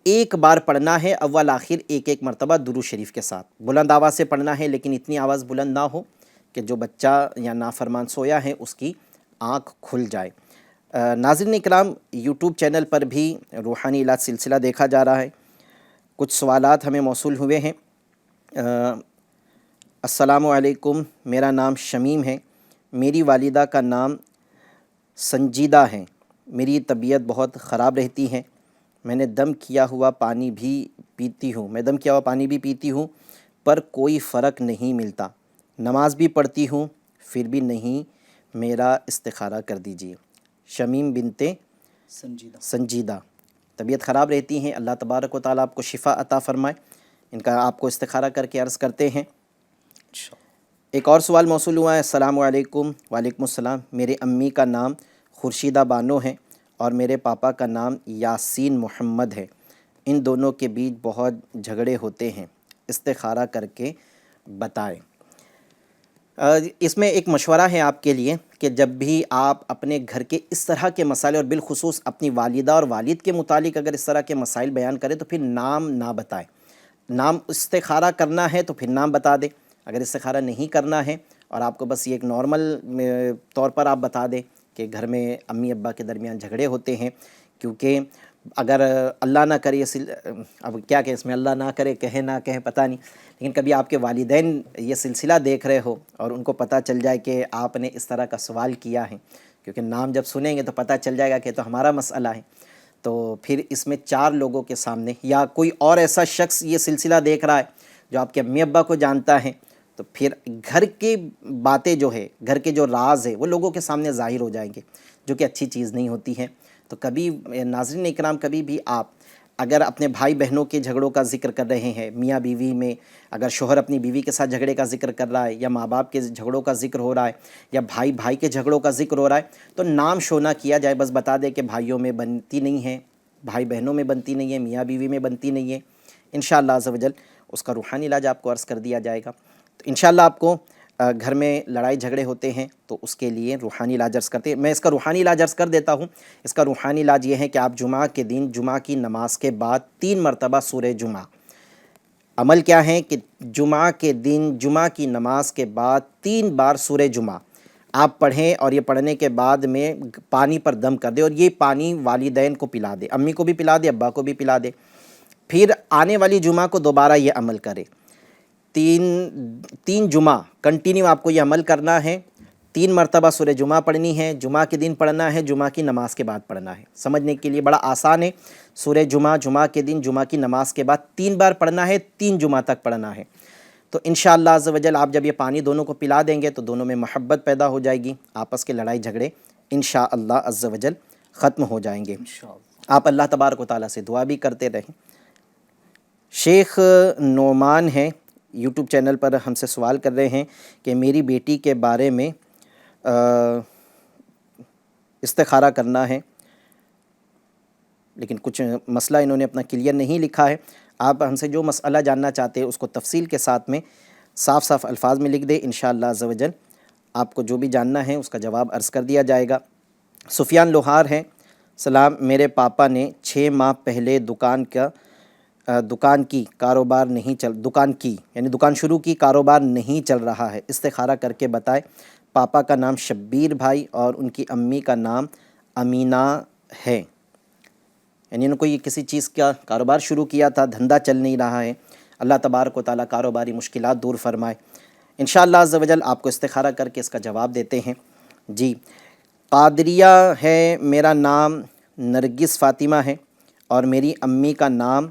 ایک بار پڑھنا ہے اول آخر ایک مرتبہ درود شریف کے ساتھ. بلند آواز سے پڑھنا ہے، لیکن اتنی آواز بلند نہ ہو کہ جو بچہ یا نافرمان سویا ہے اس کی آنکھ کھل جائے. ناظرین اکرام، یوٹیوب چینل پر بھی روحانی علاج سلسلہ دیکھا جا رہا ہے. کچھ سوالات ہمیں موصول ہوئے ہیں. السلام علیکم، میرا نام شمیم ہے، میری والدہ کا نام سنجیدہ ہے، میری طبیعت بہت خراب رہتی ہے، میں دم کیا ہوا پانی بھی پیتی ہوں پر کوئی فرق نہیں ملتا، نماز بھی پڑھتی ہوں پھر بھی نہیں، میرا استخارہ کر دیجیے. شمیم بنت سنجیدہ، طبیعت خراب رہتی ہیں، اللہ تبارک و تعالیٰ آپ کو شفا عطا فرمائے. ان کا آپ کو استخارہ کر کے عرض کرتے ہیں. ایک اور سوال موصول ہوا ہے. السلام علیکم. وعلیکم السلام. میرے امی کا نام خورشیدہ بانو ہے اور میرے پاپا کا نام یاسین محمد ہے، ان دونوں کے بیچ بہت جھگڑے ہوتے ہیں، استخارہ کر کے بتائیں. اس میں ایک مشورہ ہے آپ کے لیے کہ جب بھی آپ اپنے گھر کے اس طرح کے مسائل اور بالخصوص اپنی والدہ اور والد کے متعلق اگر اس طرح کے مسائل بیان کریں تو پھر نام نہ بتائیں. نام استخارہ کرنا ہے تو پھر نام بتا دیں. اگر استخارہ نہیں کرنا ہے اور آپ کو بس یہ ایک نارمل طور پر آپ بتا دیں کہ گھر میں امی ابا کے درمیان جھگڑے ہوتے ہیں، کیونکہ اگر اللہ نہ کرے اب کیا کہ اس میں اللہ نہ کرے کہے نہ کہے پتہ نہیں، لیکن کبھی آپ کے والدین یہ سلسلہ دیکھ رہے ہو اور ان کو پتہ چل جائے کہ آپ نے اس طرح کا سوال کیا ہے، کیونکہ نام جب سنیں گے تو پتہ چل جائے گا کہ تو ہمارا مسئلہ ہے، تو پھر اس میں 4 لوگوں کے سامنے یا کوئی اور ایسا شخص یہ سلسلہ دیکھ رہا ہے جو آپ کے امی ابا کو جانتا ہے، تو پھر گھر کی باتیں جو ہے، گھر کے جو راز ہے وہ لوگوں کے سامنے ظاہر ہو جائیں گے، جو کہ اچھی چیز نہیں ہوتی ہے. تو کبھی ناظرین اکرام، کبھی بھی آپ اگر اپنے بھائی بہنوں کے جھگڑوں کا ذکر کر رہے ہیں، میاں بیوی میں اگر شوہر اپنی بیوی کے ساتھ جھگڑے کا ذکر کر رہا ہے، یا ماں باپ کے جھگڑوں کا ذکر ہو رہا ہے، یا بھائی کے جھگڑوں کا ذکر ہو رہا ہے، تو نام شو نہ کیا جائے. بس بتا دے کہ بھائیوں میں بنتی نہیں ہے، بھائی بہنوں میں بنتی نہیں ہے، میاں بیوی میں بنتی نہیں ہے. انشاءاللہ عز و جل اس کا روحانی علاج آپ کو عرض کر دیا جائے گا. تو انشاءاللہ آپ کو گھر میں لڑائی جھگڑے ہوتے ہیں تو اس کے لیے روحانی علاج عرض کرتے ہیں. میں اس کا روحانی علاج عرض کر دیتا ہوں. اس کا روحانی علاج یہ ہے کہ آپ جمعہ کے دن جمعہ کی نماز کے بعد 3 مرتبہ سورہ جمعہ، عمل کیا ہے کہ جمعہ کے دن جمعہ کی نماز کے بعد 3 بار سورہ جمعہ آپ پڑھیں، اور یہ پڑھنے کے بعد میں پانی پر دم کر دے، اور یہ پانی والدین کو پلا دے، امی کو بھی پلا دے، ابا کو بھی پلا دے. پھر آنے والی جمعہ کو دوبارہ یہ عمل کرے. تین جمعہ کنٹینیو آپ کو یہ عمل کرنا ہے. 3 مرتبہ سورہ جمعہ پڑھنی ہے، جمعہ کے دن پڑھنا ہے، جمعہ کی نماز کے بعد پڑھنا ہے. سمجھنے کے لیے بڑا آسان ہے. سورہ جمعہ جمعہ کے دن جمعہ کی نماز کے بعد 3 بار پڑھنا ہے، 3 جمعہ تک پڑھنا ہے. تو انشاءاللہ عز و جل آپ جب یہ پانی دونوں کو پلا دیں گے تو دونوں میں محبت پیدا ہو جائے گی، آپس کے لڑائی جھگڑے انشاءاللہ عز و جل ختم ہو جائیں گے. آپ اللہ تبارک و تعالیٰ سے دعا بھی کرتے رہیں. شیخ نعمان ہیں، یوٹیوب چینل پر ہم سے سوال کر رہے ہیں کہ میری بیٹی کے بارے میں استخارہ کرنا ہے، لیکن کچھ مسئلہ انہوں نے اپنا کلیئر نہیں لکھا ہے. آپ ہم سے جو مسئلہ جاننا چاہتے ہیں اس کو تفصیل کے ساتھ میں صاف صاف الفاظ میں لکھ دیں، انشاءاللہ عز و جل آپ کو جو بھی جاننا ہے اس کا جواب عرض کر دیا جائے گا. سفیان لوہار ہیں، سلام، میرے پاپا نے 6 ماہ پہلے دکان شروع کی، کاروبار نہیں چل رہا ہے، استخارہ کر کے بتائے. پاپا کا نام شبیر بھائی اور ان کی امی کا نام امینہ ہے. یعنی ان کو یہ کسی چیز کا کاروبار شروع کیا تھا، دھندا چل نہیں رہا ہے. اللہ تبارک و تعالیٰ کاروباری مشکلات دور فرمائے. انشاءاللہ عز و جل آپ کو استخارہ کر کے اس کا جواب دیتے ہیں. جی، قادریہ ہے، میرا نام نرگس فاطمہ ہے اور میری امی کا نام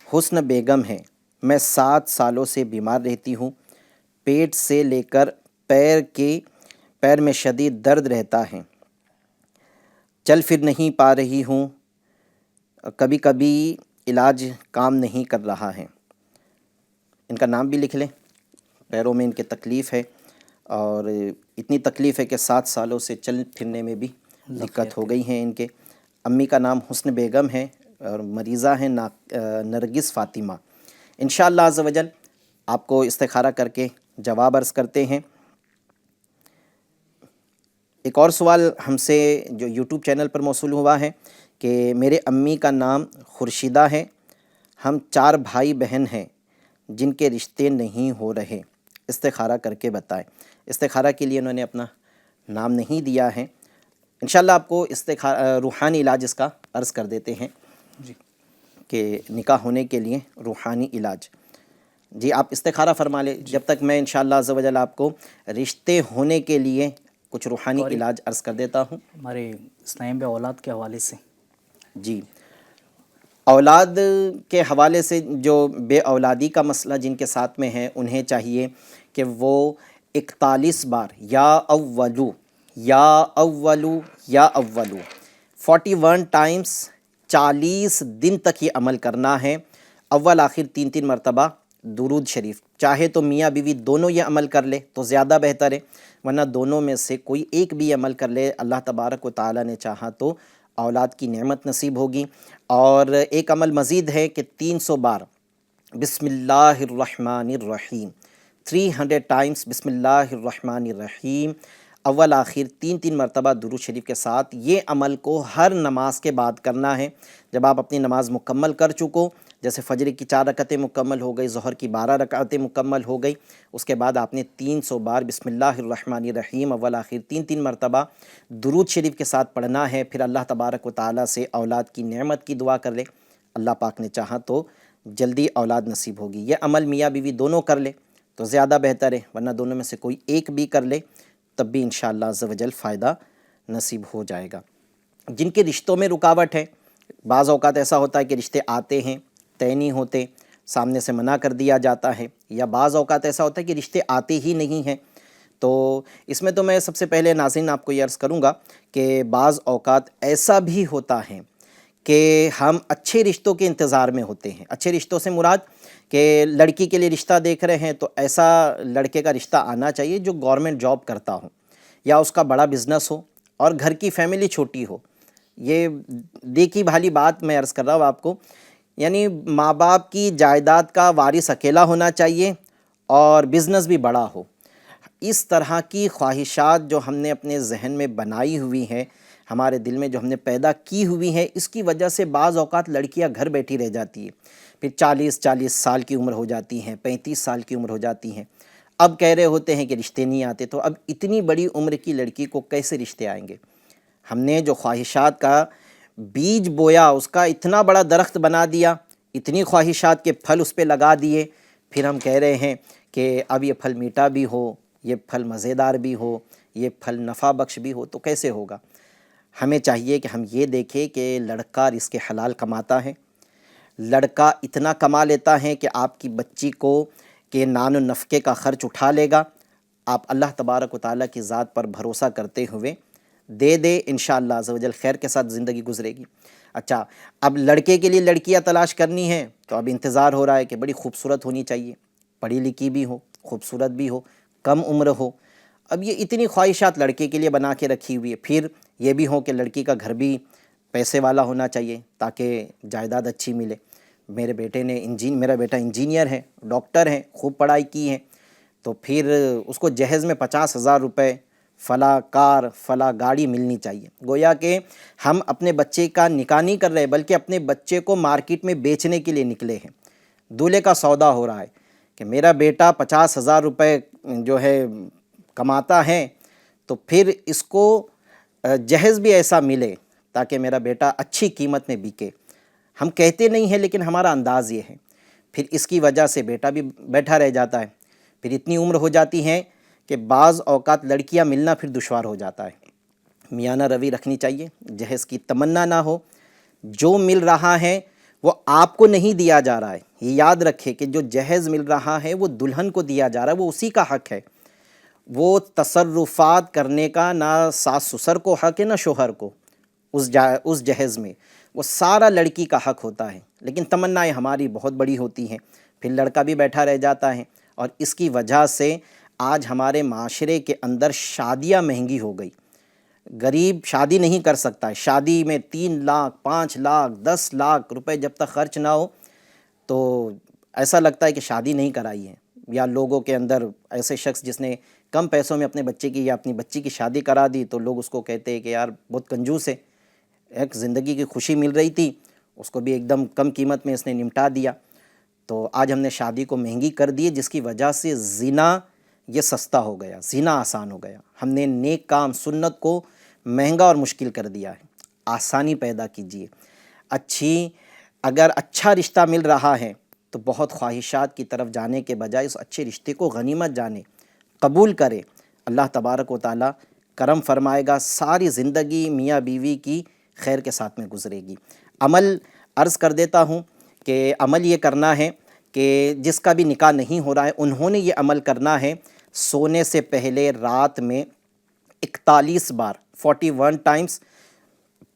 حسن بیگم ہے. میں 7 سالوں سے بیمار رہتی ہوں. پیٹ سے لے کر پیر میں شدید درد رہتا ہے. چل پھر نہیں پا رہی ہوں. کبھی کبھی علاج کام نہیں کر رہا ہے. ان کا نام بھی لکھ لیں. پیروں میں ان کے تکلیف ہے اور اتنی تکلیف ہے کہ 7 سالوں سے چل پھرنے میں بھی دقت ہو گئی ہیں ان کے. امی کا نام حسن بیگم ہے اور مریضہ ہیں نرگس فاطمہ. انشاءاللہ عز و جل آپ کو استخارہ کر کے جواب عرض کرتے ہیں. ایک اور سوال ہم سے جو یوٹیوب چینل پر موصول ہوا ہے کہ میرے امی کا نام خورشیدہ ہے، ہم 4 بھائی بہن ہیں جن کے رشتے نہیں ہو رہے، استخارہ کر کے بتائیں. استخارہ کے لیے انہوں نے اپنا نام نہیں دیا ہے. انشاءاللہ آپ کو روحانی علاج اس کا عرض کر دیتے ہیں جی کہ نکاح ہونے کے لیے روحانی علاج. جی آپ استخارہ فرما لیں جب تک میں انشاءاللہ عز و جل آپ کو رشتے ہونے کے لیے کچھ روحانی علاج عرض کر دیتا ہوں. ہمارے اسلام میں اولاد کے حوالے سے جی، اولاد کے حوالے سے جو بے اولادی کا مسئلہ جن کے ساتھ میں ہے انہیں چاہیے کہ وہ 41 بار یا اولو یا اولو یا اولو 41 ٹائمز 40 دن تک یہ عمل کرنا ہے. اول آخر 3 مرتبہ درود شریف. چاہے تو میاں بیوی دونوں یہ عمل کر لے تو زیادہ بہتر ہے، ورنہ دونوں میں سے کوئی ایک بھی عمل کر لے. اللہ تبارک و تعالیٰ نے چاہا تو اولاد کی نعمت نصیب ہوگی. اور ایک عمل مزید ہے کہ 300 بار بسم اللہ الرحمن الرحیم، 300 ٹائمز بسم اللہ الرحمن الرحیم اول آخر 3 مرتبہ درود شریف کے ساتھ یہ عمل کو ہر نماز کے بعد کرنا ہے. جب آپ اپنی نماز مکمل کر چکو، جیسے فجر کی 4 رکعتیں مکمل ہو گئی، ظہر کی 12 رکعتیں مکمل ہو گئی، اس کے بعد آپ نے 300 بار بسم اللہ الرحمن الرحیم اول آخر 3 مرتبہ درود شریف کے ساتھ پڑھنا ہے. پھر اللہ تبارک و تعالیٰ سے اولاد کی نعمت کی دعا کر لے. اللہ پاک نے چاہا تو جلدی اولاد نصیب ہوگی. یہ عمل میاں بیوی دونوں کر لے تو زیادہ بہتر ہے، ورنہ دونوں میں سے کوئی ایک بھی کر لے تب بھی انشاءاللہ عز و جل فائدہ نصیب ہو جائے گا. جن کے رشتوں میں رکاوٹ ہے، بعض اوقات ایسا ہوتا ہے کہ رشتے آتے ہیں، طے نہیں ہوتے، سامنے سے منع کر دیا جاتا ہے، یا بعض اوقات ایسا ہوتا ہے کہ رشتے آتے ہی نہیں ہیں. تو اس میں تو میں سب سے پہلے ناظرین آپ کو یہ عرض کروں گا کہ بعض اوقات ایسا بھی ہوتا ہے کہ ہم اچھے رشتوں کے انتظار میں ہوتے ہیں. اچھے رشتوں سے مراد کہ لڑکی کے لیے رشتہ دیکھ رہے ہیں تو ایسا لڑکے کا رشتہ آنا چاہیے جو گورنمنٹ جاب کرتا ہو یا اس کا بڑا بزنس ہو اور گھر کی فیملی چھوٹی ہو. یہ دیکھی بھالی بات میں عرض کر رہا ہوں آپ کو، یعنی ماں باپ کی جائیداد کا وارث اکیلا ہونا چاہیے اور بزنس بھی بڑا ہو. اس طرح کی خواہشات جو ہم نے اپنے ذہن میں بنائی ہوئی ہیں، ہمارے دل میں جو ہم نے پیدا کی ہوئی ہیں، اس کی وجہ سے بعض اوقات لڑکیاں گھر بیٹھی رہ جاتی ہیں، پھر 40 سال کی عمر ہو جاتی ہیں، 35 سال کی عمر ہو جاتی ہیں، اب کہہ رہے ہوتے ہیں کہ رشتے نہیں آتے، تو اب اتنی بڑی عمر کی لڑکی کو کیسے رشتے آئیں گے؟ ہم نے جو خواہشات کا بیج بویا، اس کا اتنا بڑا درخت بنا دیا، اتنی خواہشات کے پھل اس پہ لگا دیے، پھر ہم کہہ رہے ہیں کہ اب یہ پھل میٹھا بھی ہو، یہ پھل مزیدار بھی ہو، یہ پھل نفع بخش بھی ہو، تو کیسے ہوگا؟ ہمیں چاہیے کہ ہم یہ دیکھیں کہ لڑکا رزق حلال کماتا ہے، لڑکا اتنا کما لیتا ہے کہ آپ کی بچی کو کہ نان و نفقے کا خرچ اٹھا لے گا، آپ اللہ تبارک و تعالیٰ کی ذات پر بھروسہ کرتے ہوئے دے دے، انشاءاللہ عز و جل خیر کے ساتھ زندگی گزرے گی۔ اچھا، اب لڑکے کے لیے لڑکیاں تلاش کرنی ہے تو اب انتظار ہو رہا ہے کہ بڑی خوبصورت ہونی چاہیے، پڑھی لکھی بھی ہو، خوبصورت بھی ہو، کم عمر ہو۔ اب یہ اتنی خواہشات لڑکے کے لیے بنا کے رکھی ہوئی ہے، پھر یہ بھی ہو کہ لڑکی کا گھر بھی پیسے والا ہونا چاہیے تاکہ جائیداد اچھی ملے۔ میرا بیٹا انجینئر ہے، ڈاکٹر ہے، خوب پڑھائی کی ہے، تو پھر اس کو جہیز میں 50,000 روپے فلاں کار فلاں گاڑی ملنی چاہیے۔ گویا کہ ہم اپنے بچے کا نکاح نہیں کر رہے بلکہ اپنے بچے کو مارکیٹ میں بیچنے کے لیے نکلے ہیں، دولہے کا سودا ہو رہا ہے کہ میرا بیٹا 50,000 روپے جو ہے کماتا ہے، تو پھر اس کو جہیز بھی ایسا ملے تاکہ میرا بیٹا اچھی قیمت میں بکے۔ ہم کہتے نہیں ہیں لیکن ہمارا انداز یہ ہے، پھر اس کی وجہ سے بیٹا بھی بیٹھا رہ جاتا ہے، پھر اتنی عمر ہو جاتی ہے کہ بعض اوقات لڑکیاں ملنا پھر دشوار ہو جاتا ہے۔ میانہ روی رکھنی چاہیے، جہیز کی تمنا نہ ہو، جو مل رہا ہے وہ آپ کو نہیں دیا جا رہا ہے، یہ یاد رکھے کہ جو جہیز مل رہا ہے وہ دلہن کو دیا جا رہا ہے، وہ اسی کا حق ہے، وہ تصرفات کرنے کا نہ ساس سسر کو حق ہے نہ شوہر کو، اس جہیز میں وہ سارا لڑکی کا حق ہوتا ہے، لیکن تمنائیں ہماری بہت بڑی ہوتی ہیں، پھر لڑکا بھی بیٹھا رہ جاتا ہے، اور اس کی وجہ سے آج ہمارے معاشرے کے اندر شادیاں مہنگی ہو گئی، غریب شادی نہیں کر سکتا ہے، شادی میں 3 لاکھ 5 لاکھ 10 لاکھ روپے جب تک خرچ نہ ہو تو ایسا لگتا ہے کہ شادی نہیں کرائی ہے، یا لوگوں کے اندر ایسے شخص جس نے کم پیسوں میں اپنے بچے کی یا اپنی بچی کی شادی کرا دی تو لوگ اس کو کہتے ہیں کہ یار بہت کنجوس ہے، ایک زندگی کی خوشی مل رہی تھی اس کو بھی ایک دم کم قیمت میں اس نے نمٹا دیا۔ تو آج ہم نے شادی کو مہنگی کر دی جس کی وجہ سے زنا یہ سستا ہو گیا، زنا آسان ہو گیا، ہم نے نیک کام سنت کو مہنگا اور مشکل کر دیا ہے۔ آسانی پیدا کیجیے، اگر اچھا رشتہ مل رہا ہے تو بہت خواہشات کی طرف جانے کے بجائے اس اچھے رشتے کو غنیمت جانے، قبول کرے، اللہ تبارک و تعالیٰ کرم فرمائے گا، ساری زندگی میاں بیوی کی خیر کے ساتھ میں گزرے گی۔ عمل عرض کر دیتا ہوں کہ عمل یہ کرنا ہے کہ جس کا بھی نکاح نہیں ہو رہا ہے انہوں نے یہ عمل کرنا ہے، سونے سے پہلے رات میں 41 بار 41 ٹائمز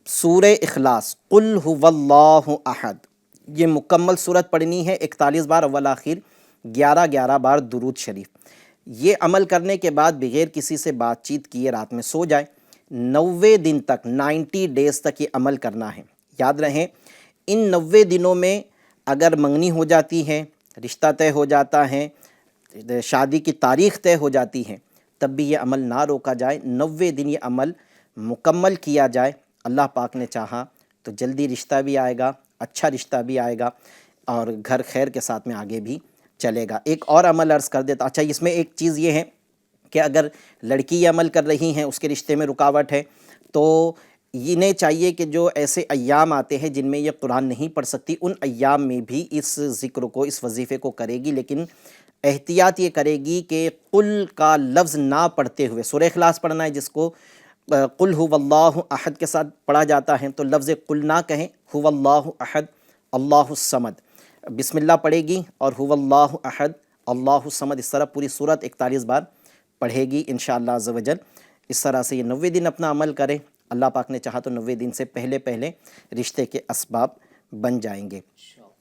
سورہ اخلاص قل هو اللہ احد، یہ مکمل صورت پڑھنی ہے، 41 بار اول آخر، 11 بار درود شریف۔ یہ عمل کرنے کے بعد بغیر کسی سے بات چیت کیے رات میں سو جائے، 90 دن تک 90 ڈیز تک یہ عمل کرنا ہے۔ یاد رہیں ان 90 دنوں میں اگر منگنی ہو جاتی ہے، رشتہ طے ہو جاتا ہے، شادی کی تاریخ طے ہو جاتی ہے، تب بھی یہ عمل نہ روکا جائے، 90 دن یہ عمل مکمل کیا جائے، اللہ پاک نے چاہا تو جلدی رشتہ بھی آئے گا، اچھا رشتہ بھی آئے گا، اور گھر خیر کے ساتھ میں آگے بھی چلے گا۔ ایک اور عمل عرض کر دیتا، اچھا اس میں ایک چیز یہ ہے کہ اگر لڑکی یہ عمل کر رہی ہیں اس کے رشتے میں رکاوٹ ہے تو انہیں چاہیے کہ جو ایسے ایام آتے ہیں جن میں یہ قرآن نہیں پڑھ سکتی ان ایام میں بھی اس ذکر کو، اس وظیفے کو کرے گی، لیکن احتیاط یہ کرے گی کہ قل کا لفظ نہ پڑھتے ہوئے، سورہ اخلاص پڑھنا ہے جس کو قل هو اللہ احد کے ساتھ پڑھا جاتا ہے تو لفظ قل نہ کہیں، هو اللہ احد اللہ الصمد، بسم اللہ پڑھے گی اور هو اللہ احد اللہ الصمد، اس طرح پوری سورت 41 بار پڑھے گی انشاءاللہ عز و جل۔ اس طرح سے یہ 90 دن اپنا عمل کرے، اللہ پاک نے چاہا تو 90 دن سے پہلے رشتے کے اسباب بن جائیں گے۔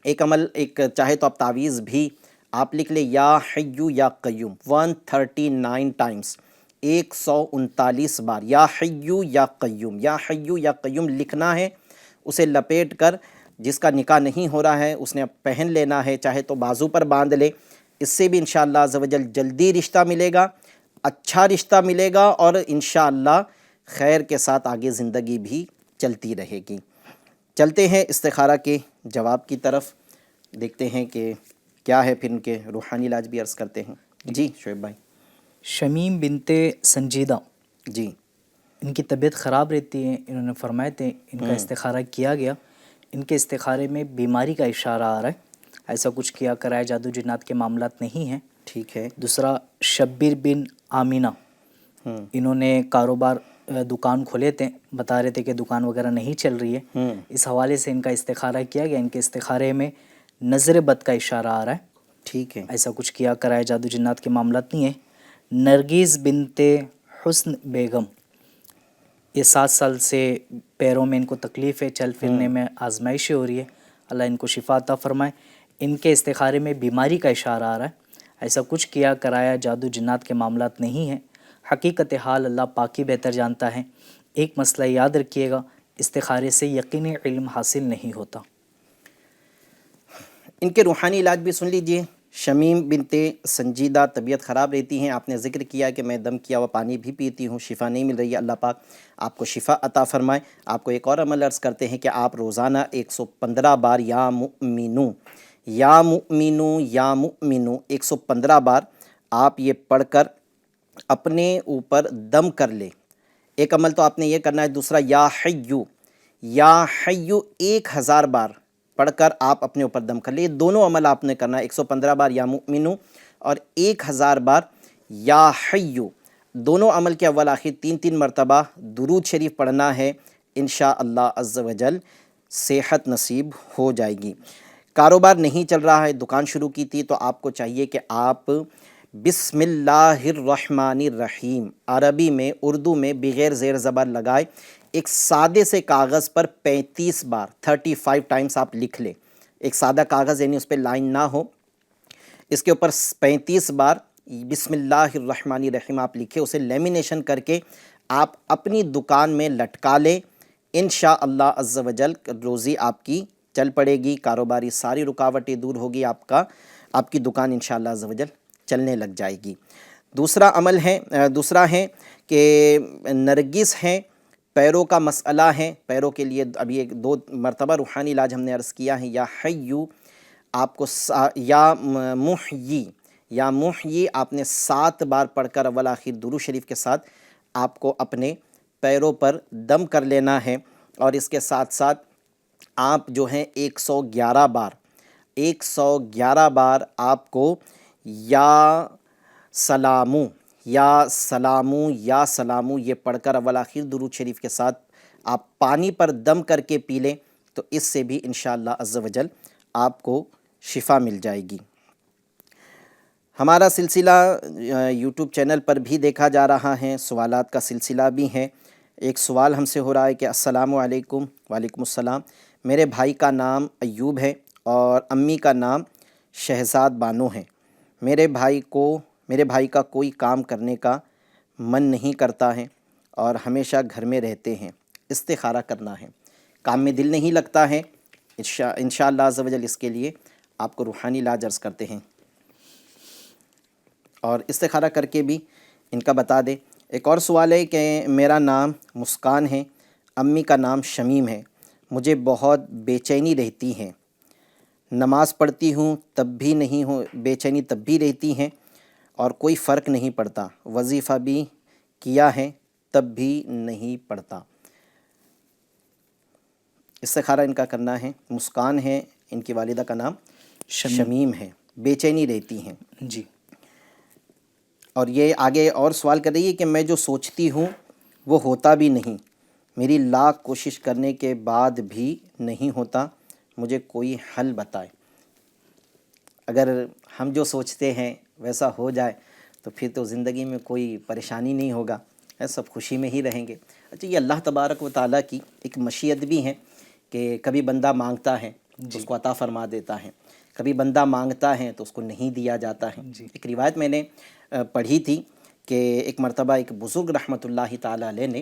ایک عمل چاہے تو آپ تعویذ بھی آپ لکھ لیں، یا حیو یا قیوم 139 ٹائمز، 139 بار یا حیو یا قیوم، یا حیو یا قیوم لکھنا ہے، اسے لپیٹ کر جس کا نکاح نہیں ہو رہا ہے اس نے پہن لینا ہے، چاہے تو بازو پر باندھ لے، اس سے بھی انشاءاللہ عز و جل جلدی رشتہ ملے گا، اچھا رشتہ ملے گا اور انشاءاللہ خیر کے ساتھ آگے زندگی بھی چلتی رہے گی۔ چلتے ہیں استخارہ کے جواب کی طرف، دیکھتے ہیں کہ کیا ہے، پھر ان کے روحانی علاج بھی عرض کرتے ہیں۔ جی شعیب بھائی۔ شمیم بنت سنجیدہ، جی ان کی طبیعت خراب رہتی ہے، انہوں نے فرمائے تھے ان کا استخارہ کیا گیا، ان کے استخارے میں بیماری کا اشارہ آ رہا ہے، ایسا کچھ کیا کرایا جادو جنات کے معاملات نہیں ہیں۔ ٹھیک ہے۔ دوسرا شبیر بن آمینہ، انہوں نے کاروبار دکان کھولے تھے، بتا رہے تھے کہ دکان وغیرہ نہیں چل رہی ہے، اس حوالے سے ان کا استخارہ کیا گیا، ان کے استخارے میں نظر بد کا اشارہ آ رہا ہے، ٹھیک ہے۔ ایسا کچھ کیا کرایا جادو جنات کے معاملات نہیں ہیں۔ نرگس بنت حسن بیگم، یہ 7 سال سے پیروں میں ان کو تکلیف ہے، چل پھرنے میں آزمائشیں ہو رہی ہے، اللہ ان کو شفا عطا فرمائے۔ ان کے استخارے میں بیماری کا اشارہ آ رہا ہے، ایسا کچھ کیا کرایا جادو جنات کے معاملات نہیں ہیں۔ حقیقت حال اللہ پاک ہی بہتر جانتا ہے۔ ایک مسئلہ یاد رکھیے گا، استخارے سے یقینی علم حاصل نہیں ہوتا۔ ان کے روحانی علاج بھی سن لیجئے۔ شمیم بنت سنجیدہ، طبیعت خراب رہتی ہیں، آپ نے ذکر کیا کہ میں دم کیا ہوا پانی بھی پیتی ہوں، شفا نہیں مل رہی ہے، اللہ پاک آپ کو شفا عطا فرمائے۔ آپ کو ایک اور عمل عرض کرتے ہیں کہ آپ روزانہ 115 بار یا مؤمنو یا مؤمنو یا مؤمنو 115 بار آپ یہ پڑھ کر اپنے اوپر دم کر لے۔ ایک عمل تو آپ نے یہ کرنا ہے۔ دوسرا یا حیو 1000 بار پڑھ کر آپ اپنے اوپر دم کر لیں۔ یہ دونوں عمل آپ نے کرنا ہے، 115 بار یا مؤمنو اور 1000 بار یا حیو۔ دونوں عمل کے اول آخر 3 مرتبہ درود شریف پڑھنا ہے، انشاءاللہ عز و جل صحت نصیب ہو جائے گی۔ کاروبار نہیں چل رہا ہے، دکان شروع کی تھی، تو آپ کو چاہیے کہ آپ بسم اللہ الرحمن الرحیم عربی میں، اردو میں بغیر زیر زبر لگائے ایک سادے سے کاغذ پر 35 بار 35 ٹائمز آپ لکھ لیں۔ ایک سادہ کاغذ، یعنی اس پہ لائن نہ ہو، اس کے اوپر 35 بار بسم اللہ الرحمن الرحیم آپ لکھیں، اسے لیمینیشن کر کے آپ اپنی دکان میں لٹکا لیں، انشاءاللہ عز و جل روزی آپ کی چل پڑے گی، کاروباری ساری رکاوٹیں دور ہوگی، آپ کی دکان انشاءاللہ عز و جل چلنے لگ جائے گی۔ دوسرا ہے کہ نرگس ہیں، پیروں کا مسئلہ ہے، پیروں کے لیے ابھی 2 مرتبہ روحانی علاج ہم نے عرض کیا ہے۔ یا حیو آپ کو یا محیی آپ نے 7 بار پڑھ کر اول آخر درود شریف کے ساتھ آپ کو اپنے پیروں پر دم کر لینا ہے، اور اس کے ساتھ ساتھ آپ جو ہیں 111 بار آپ کو یا سلامو یہ پڑھ کر اول آخر درود شریف کے ساتھ آپ پانی پر دم کر کے پی لیں، تو اس سے بھی انشاءاللہ عز و جل آپ کو شفا مل جائے گی۔ ہمارا سلسلہ یوٹیوب چینل پر بھی دیکھا جا رہا ہے، سوالات کا سلسلہ بھی ہے۔ ایک سوال ہم سے ہو رہا ہے کہ السلام علیکم۔ وعلیکم السلام۔ میرے بھائی کا نام ایوب ہے اور امی کا نام شہزاد بانو ہے۔ میرے بھائی کا کوئی کام کرنے کا من نہیں کرتا ہے اور ہمیشہ گھر میں رہتے ہیں، استخارہ کرنا ہے، کام میں دل نہیں لگتا ہے، انشاءاللہ عز و جل اس کے لیے آپ کو روحانی علاج عرض کرتے ہیں اور استخارہ کر کے بھی ان کا بتا دیں۔ ایک اور سوال ہے کہ میرا نام مسکان ہے، امی کا نام شمیم ہے، مجھے بہت بے چینی رہتی ہے، نماز پڑھتی ہوں تب بھی نہیں ہو، بے چینی تب بھی رہتی ہیں اور کوئی فرق نہیں پڑتا، وظیفہ بھی کیا ہے تب بھی نہیں پڑتا۔ استخارہ ان کا کرنا ہے۔ مسکان ہے، ان کی والدہ کا نام شمیم ہے، بے چینی رہتی ہیں جی۔ اور یہ آگے اور سوال کر رہی ہے کہ میں جو سوچتی ہوں وہ ہوتا بھی نہیں، میری لاکھ کوشش کرنے کے بعد بھی نہیں ہوتا، مجھے کوئی حل بتائے۔ اگر ہم جو سوچتے ہیں ویسا ہو جائے تو پھر تو زندگی میں کوئی پریشانی نہیں ہوگا، سب خوشی میں ہی رہیں گے۔ اچھا، یہ اللہ تبارک و تعالیٰ کی ایک مشیت بھی ہے کہ کبھی بندہ مانگتا ہے تو اس کو عطا فرما دیتا ہے، کبھی بندہ مانگتا ہے تو اس کو نہیں دیا جاتا ہے۔ ایک روایت میں نے پڑھی تھی کہ ایک مرتبہ ایک بزرگ رحمۃ اللہ تعالیٰ علیہ نے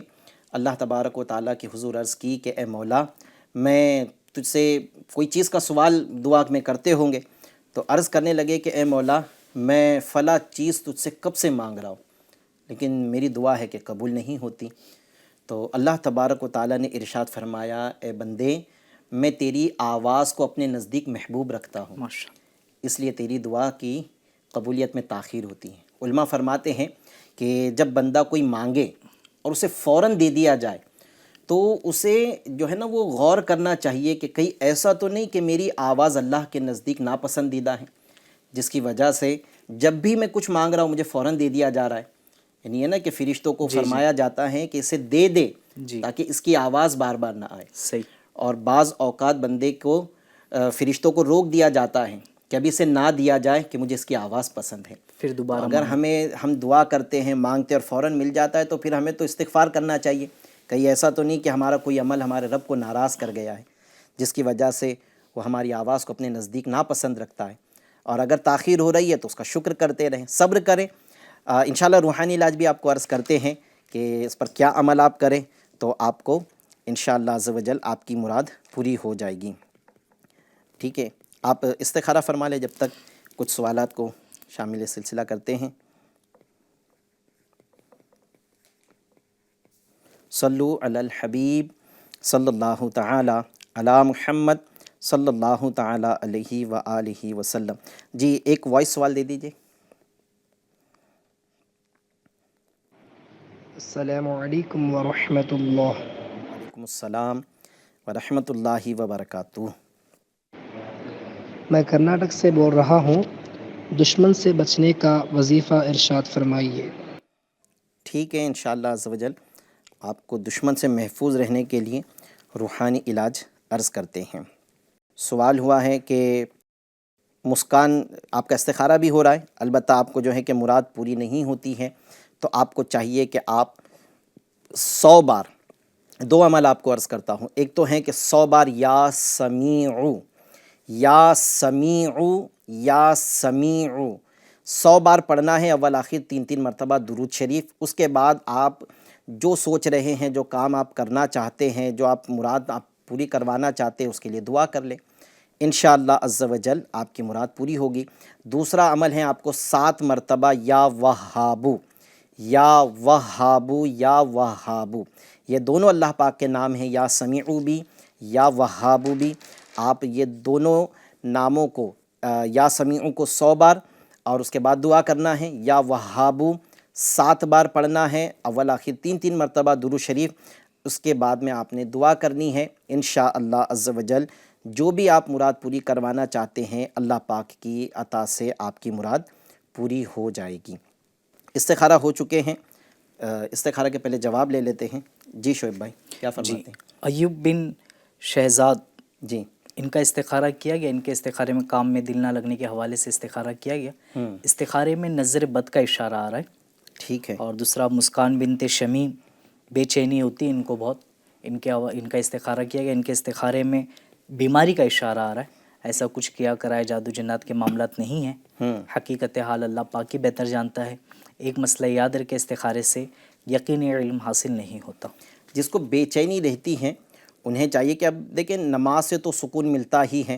اللہ تبارک و تعالیٰ کی حضور عرض کی کہ اے مولا، میں تجھ سے کوئی چیز کا سوال دعا میں کرتے ہوں گے، تو عرض کرنے لگے کہ اے مولا، میں فلاں چیز تجھ سے کب سے مانگ رہا ہوں، لیکن میری دعا ہے کہ قبول نہیں ہوتی۔ تو اللہ تبارک و تعالیٰ نے ارشاد فرمایا، اے بندے میں تیری آواز کو اپنے نزدیک محبوب رکھتا ہوں، ماشاء اس لیے تیری دعا کی قبولیت میں تاخیر ہوتی ہے۔ علماء فرماتے ہیں کہ جب بندہ کوئی مانگے اور اسے فوراً دے دیا جائے تو اسے جو ہے نا وہ غور کرنا چاہیے کہ کہیں ایسا تو نہیں کہ میری آواز اللہ کے نزدیک ناپسندیدہ ہے، جس کی وجہ سے جب بھی میں کچھ مانگ رہا ہوں مجھے فوراً دے دیا جا رہا ہے۔ یعنی یہ نا کہ فرشتوں کو فرمایا جاتا ہے کہ اسے دے دے تاکہ اس کی آواز بار بار نہ آئے، صحیح۔ اور بعض اوقات بندے کو فرشتوں کو روک دیا جاتا ہے کہ ابھی اسے نہ دیا جائے کہ مجھے اس کی آواز پسند ہے۔ پھر دوبارہ اگر ہم دعا کرتے ہیں، مانگتے اور فوراً مل جاتا ہے تو پھر ہمیں تو استغفار کرنا چاہیے، کہیں ایسا تو نہیں کہ ہمارا کوئی عمل ہمارے رب کو ناراض کر گیا ہے جس کی وجہ سے وہ ہماری آواز کو اپنے نزدیک ناپسند رکھتا ہے۔ اور اگر تاخیر ہو رہی ہے تو اس کا شکر کرتے رہیں، صبر کریں۔ انشاءاللہ روحانی علاج بھی آپ کو عرض کرتے ہیں کہ اس پر کیا عمل آپ کریں تو آپ کو انشاءاللہ عز و جل آپ کی مراد پوری ہو جائے گی۔ ٹھیک ہے، آپ استخارہ فرما لیں جب تک کچھ سوالات کو شامل سلسلہ کرتے ہیں۔ صلو علی الحبیب صلی اللہ تعالی علی محمد صلی اللہ تعالی علیہ وآلہ وسلم۔ جی ایک وائس سوال دے دیجئے۔ السلام علیکم ورحمۃ اللہ۔ وعلیکم السلام ورحمۃ اللہ وبرکاتہ۔ میں کرناٹک سے بول رہا ہوں، دشمن سے بچنے کا وظیفہ ارشاد فرمائیے۔ ٹھیک ہے، انشاءاللہ عز و جل آپ کو دشمن سے محفوظ رہنے کے لیے روحانی علاج عرض کرتے ہیں۔ سوال ہوا ہے کہ مسکان آپ کا استخارہ بھی ہو رہا ہے، البتہ آپ کو جو ہے کہ مراد پوری نہیں ہوتی ہے، تو آپ کو چاہیے کہ آپ 100 بار، دو عمل آپ کو عرض کرتا ہوں۔ ایک تو ہے کہ 100 بار یا سمیعو یا سمیعو یا سمیعو 100 بار پڑھنا ہے، اول آخر 3 مرتبہ درود شریف۔ اس کے بعد آپ جو سوچ رہے ہیں، جو کام آپ کرنا چاہتے ہیں، جو آپ مراد آپ پوری کروانا چاہتے ہیں، اس کے لیے دعا کر لیں، انشاءاللہ عز و جل آپ کی مراد پوری ہوگی۔ دوسرا عمل ہے آپ کو 7 مرتبہ یا وہابو یا وہابو یا وہابو، یہ دونوں اللہ پاک کے نام ہیں، یا سمیعو بھی یا وہابو بھی۔ آپ یہ دونوں ناموں کو یا سمیعو کو 100 بار اور اس کے بعد دعا کرنا ہے، یا وہابو 7 بار پڑھنا ہے، اول آخر 3 مرتبہ درود شریف، اس کے بعد میں آپ نے دعا کرنی ہے۔ انشاءاللہ عز و جل جو بھی آپ مراد پوری کروانا چاہتے ہیں، اللہ پاک کی عطا سے آپ کی مراد پوری ہو جائے گی۔ استخارہ ہو چکے ہیں، استخارہ کے پہلے جواب لے لیتے ہیں۔ جی شعیب بھائی کیا فرماتے ہیں؟ ایوب بن شہزاد، جی ان کا استخارہ کیا گیا، ان کے استخارے میں کام میں دل نہ لگنے کے حوالے سے استخارہ کیا گیا۔ استخارے میں نظر بد کا اشارہ آ رہا ہے، ٹھیک ہے۔ اور دوسرا مسکان بنت شمیم، بے چینی ہوتی ہے ان کو بہت، ان کا استخارہ کیا گیا۔ ان کے استخارے میں بیماری کا اشارہ آ رہا ہے، ایسا کچھ کیا کرائے جادو جنات کے معاملات نہیں ہیں، حقیقت حال اللہ پاک ہی بہتر جانتا ہے۔ ایک مسئلہ یاد رکھے، استخارے سے یقینی علم حاصل نہیں ہوتا۔ جس کو بے چینی رہتی ہے انہیں چاہیے کہ اب دیکھیں نماز سے تو سکون ملتا ہی ہے،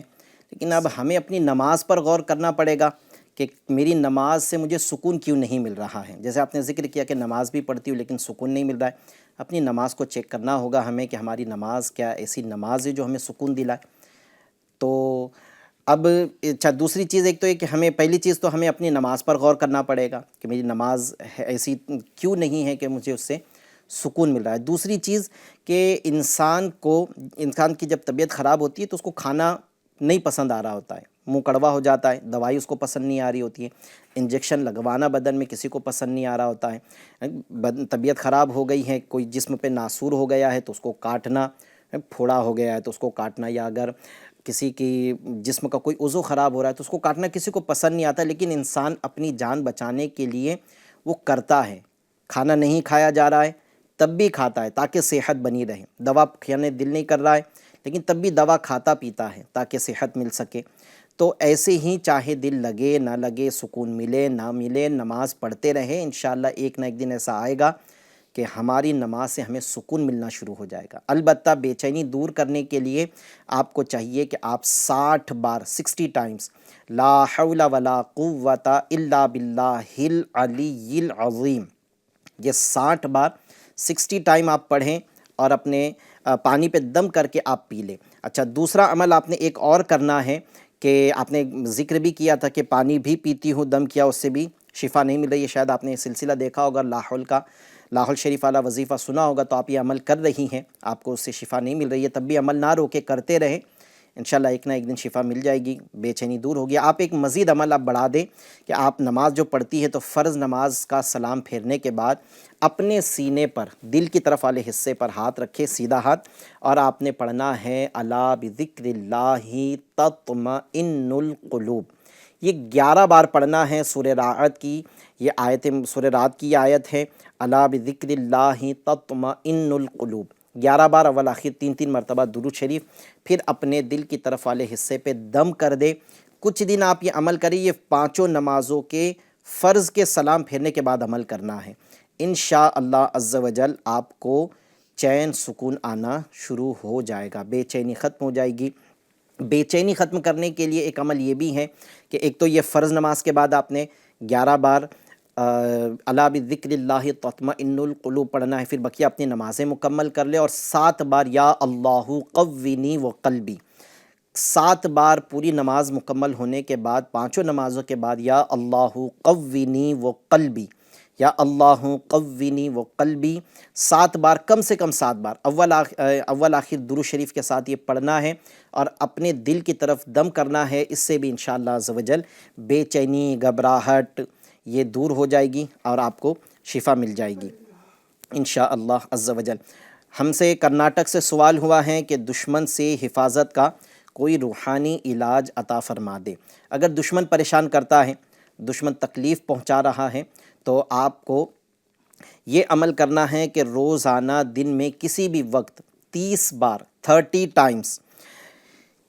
لیکن اب ہمیں اپنی نماز پر غور کرنا پڑے گا کہ میری نماز سے مجھے سکون کیوں نہیں مل رہا ہے۔ جیسے آپ نے ذکر کیا کہ نماز بھی پڑھتی ہوں لیکن سکون نہیں مل رہا ہے، اپنی نماز کو چیک کرنا ہوگا ہمیں کہ ہماری نماز کیا ایسی نماز ہے جو ہمیں سکون دلائے۔ تو اب اچھا دوسری چیز ایک تو یہ کہ ہمیں پہلی چیز تو ہمیں اپنی نماز پر غور کرنا پڑے گا کہ میری نماز ایسی کیوں نہیں ہے کہ مجھے اس سے سکون مل رہا ہے۔ دوسری چیز کہ انسان کی جب طبیعت خراب ہوتی ہے تو اس کو کھانا نہیں پسند آ رہا ہوتا ہے، منہ کڑوا ہو جاتا ہے، دوائی اس کو پسند نہیں آ رہی ہوتی ہے، انجیکشن لگوانا بدن میں کسی کو پسند نہیں آ رہا ہوتا ہے، طبیعت خراب ہو گئی ہے، کوئی جسم پہ ناسور ہو گیا ہے تو اس کو کاٹنا، پھوڑا ہو گیا ہے تو اس کو کاٹنا، یا اگر کسی کی جسم کا کوئی عضو خراب ہو رہا ہے تو اس کو کاٹنا کسی کو پسند نہیں آتا، لیکن انسان اپنی جان بچانے کے لیے وہ کرتا ہے۔ کھانا نہیں کھایا جا رہا ہے تب بھی کھاتا ہے تاکہ صحت بنی رہے، دوا کھانے دل نہیں کر رہا ہے لیکن تب بھی دوا کھاتا پیتا ہے تاکہ صحت مل سکے۔ تو ایسے ہی چاہے دل لگے نہ لگے، سکون ملے نہ ملے، نماز پڑھتے رہیں، انشاءاللہ ایک نہ ایک دن ایسا آئے گا کہ ہماری نماز سے ہمیں سکون ملنا شروع ہو جائے گا۔ البتہ بے چینی دور کرنے کے لیے آپ کو چاہیے کہ آپ 60 بار 60 ٹائمز لا حول ولا قوت الا باللہ العلی العظیم یہ 60 بار 60 ٹائم آپ پڑھیں اور اپنے پانی پہ دم کر کے آپ پی لیں۔ اچھا، دوسرا عمل آپ نے ایک اور کرنا ہے کہ آپ نے ذکر بھی کیا تھا کہ پانی بھی پیتی ہوں دم کیا اس سے بھی شفا نہیں مل رہی ہے، شاید آپ نے یہ سلسلہ دیکھا ہوگا، لاحول شریف والا وظیفہ سنا ہوگا، تو آپ یہ عمل کر رہی ہیں، آپ کو اس سے شفا نہیں مل رہی ہے، تب بھی عمل نہ روکے، کرتے رہیں، انشاءاللہ ایک نہ ایک دن شفا مل جائے گی، بے چینی دور ہوگی۔ آپ ایک مزید عمل آپ بڑھا دیں کہ آپ نماز جو پڑھتی ہے تو فرض نماز کا سلام پھیرنے کے بعد اپنے سینے پر، دل کی طرف والے حصے پر ہاتھ رکھے، سیدھا ہاتھ، اور آپ نے پڑھنا ہے الا بذکر اللہ تطمئن القلوب۔ یہ 11 بار پڑھنا ہے، سورہ رعد کی یہ آیت، سورہ رعد کی یہ آیت ہے، الا بذکر اللہ تطمئن القلوب، 11 بار، اول آخر 3 مرتبہ درود شریف، پھر اپنے دل کی طرف والے حصے پہ دم کر دے۔ کچھ دن آپ یہ عمل کریں، یہ 5 نمازوں کے فرض کے سلام پھیرنے کے بعد عمل کرنا ہے، انشاءاللہ عز و جل آپ کو چین سکون آنا شروع ہو جائے گا، بے چینی ختم ہو جائے گی۔ بے چینی ختم کرنے کے لیے ایک عمل یہ بھی ہے کہ ایک تو یہ فرض نماز کے بعد آپ نے 11 بار الا بذکر اللہ تطمئن القلوب پڑھنا ہے، پھر بقیہ اپنی نمازیں مکمل کر لے، اور 7 بار یا اللہ قوینی وقلبی، 7 بار پوری نماز مکمل ہونے کے بعد، 5 نمازوں کے بعد یا اللہ قوینی وقلبی، یا اللہ قوینی وقلبی 7 بار، کم سے کم 7 بار، اول آخر درود شریف کے ساتھ یہ پڑھنا ہے اور اپنے دل کی طرف دم کرنا ہے۔ اس سے بھی انشاءاللہ عز و جل بے چینی، گھبراہٹ یہ دور ہو جائے گی اور آپ کو شفا مل جائے گی انشاءاللہ عز و جل۔ ہم سے کرناٹک سے سوال ہوا ہے کہ دشمن سے حفاظت کا کوئی روحانی علاج عطا فرما دے۔ اگر دشمن پریشان کرتا ہے، دشمن تکلیف پہنچا رہا ہے، تو آپ کو یہ عمل کرنا ہے کہ روزانہ دن میں کسی بھی وقت 30 بار 30 ٹائمز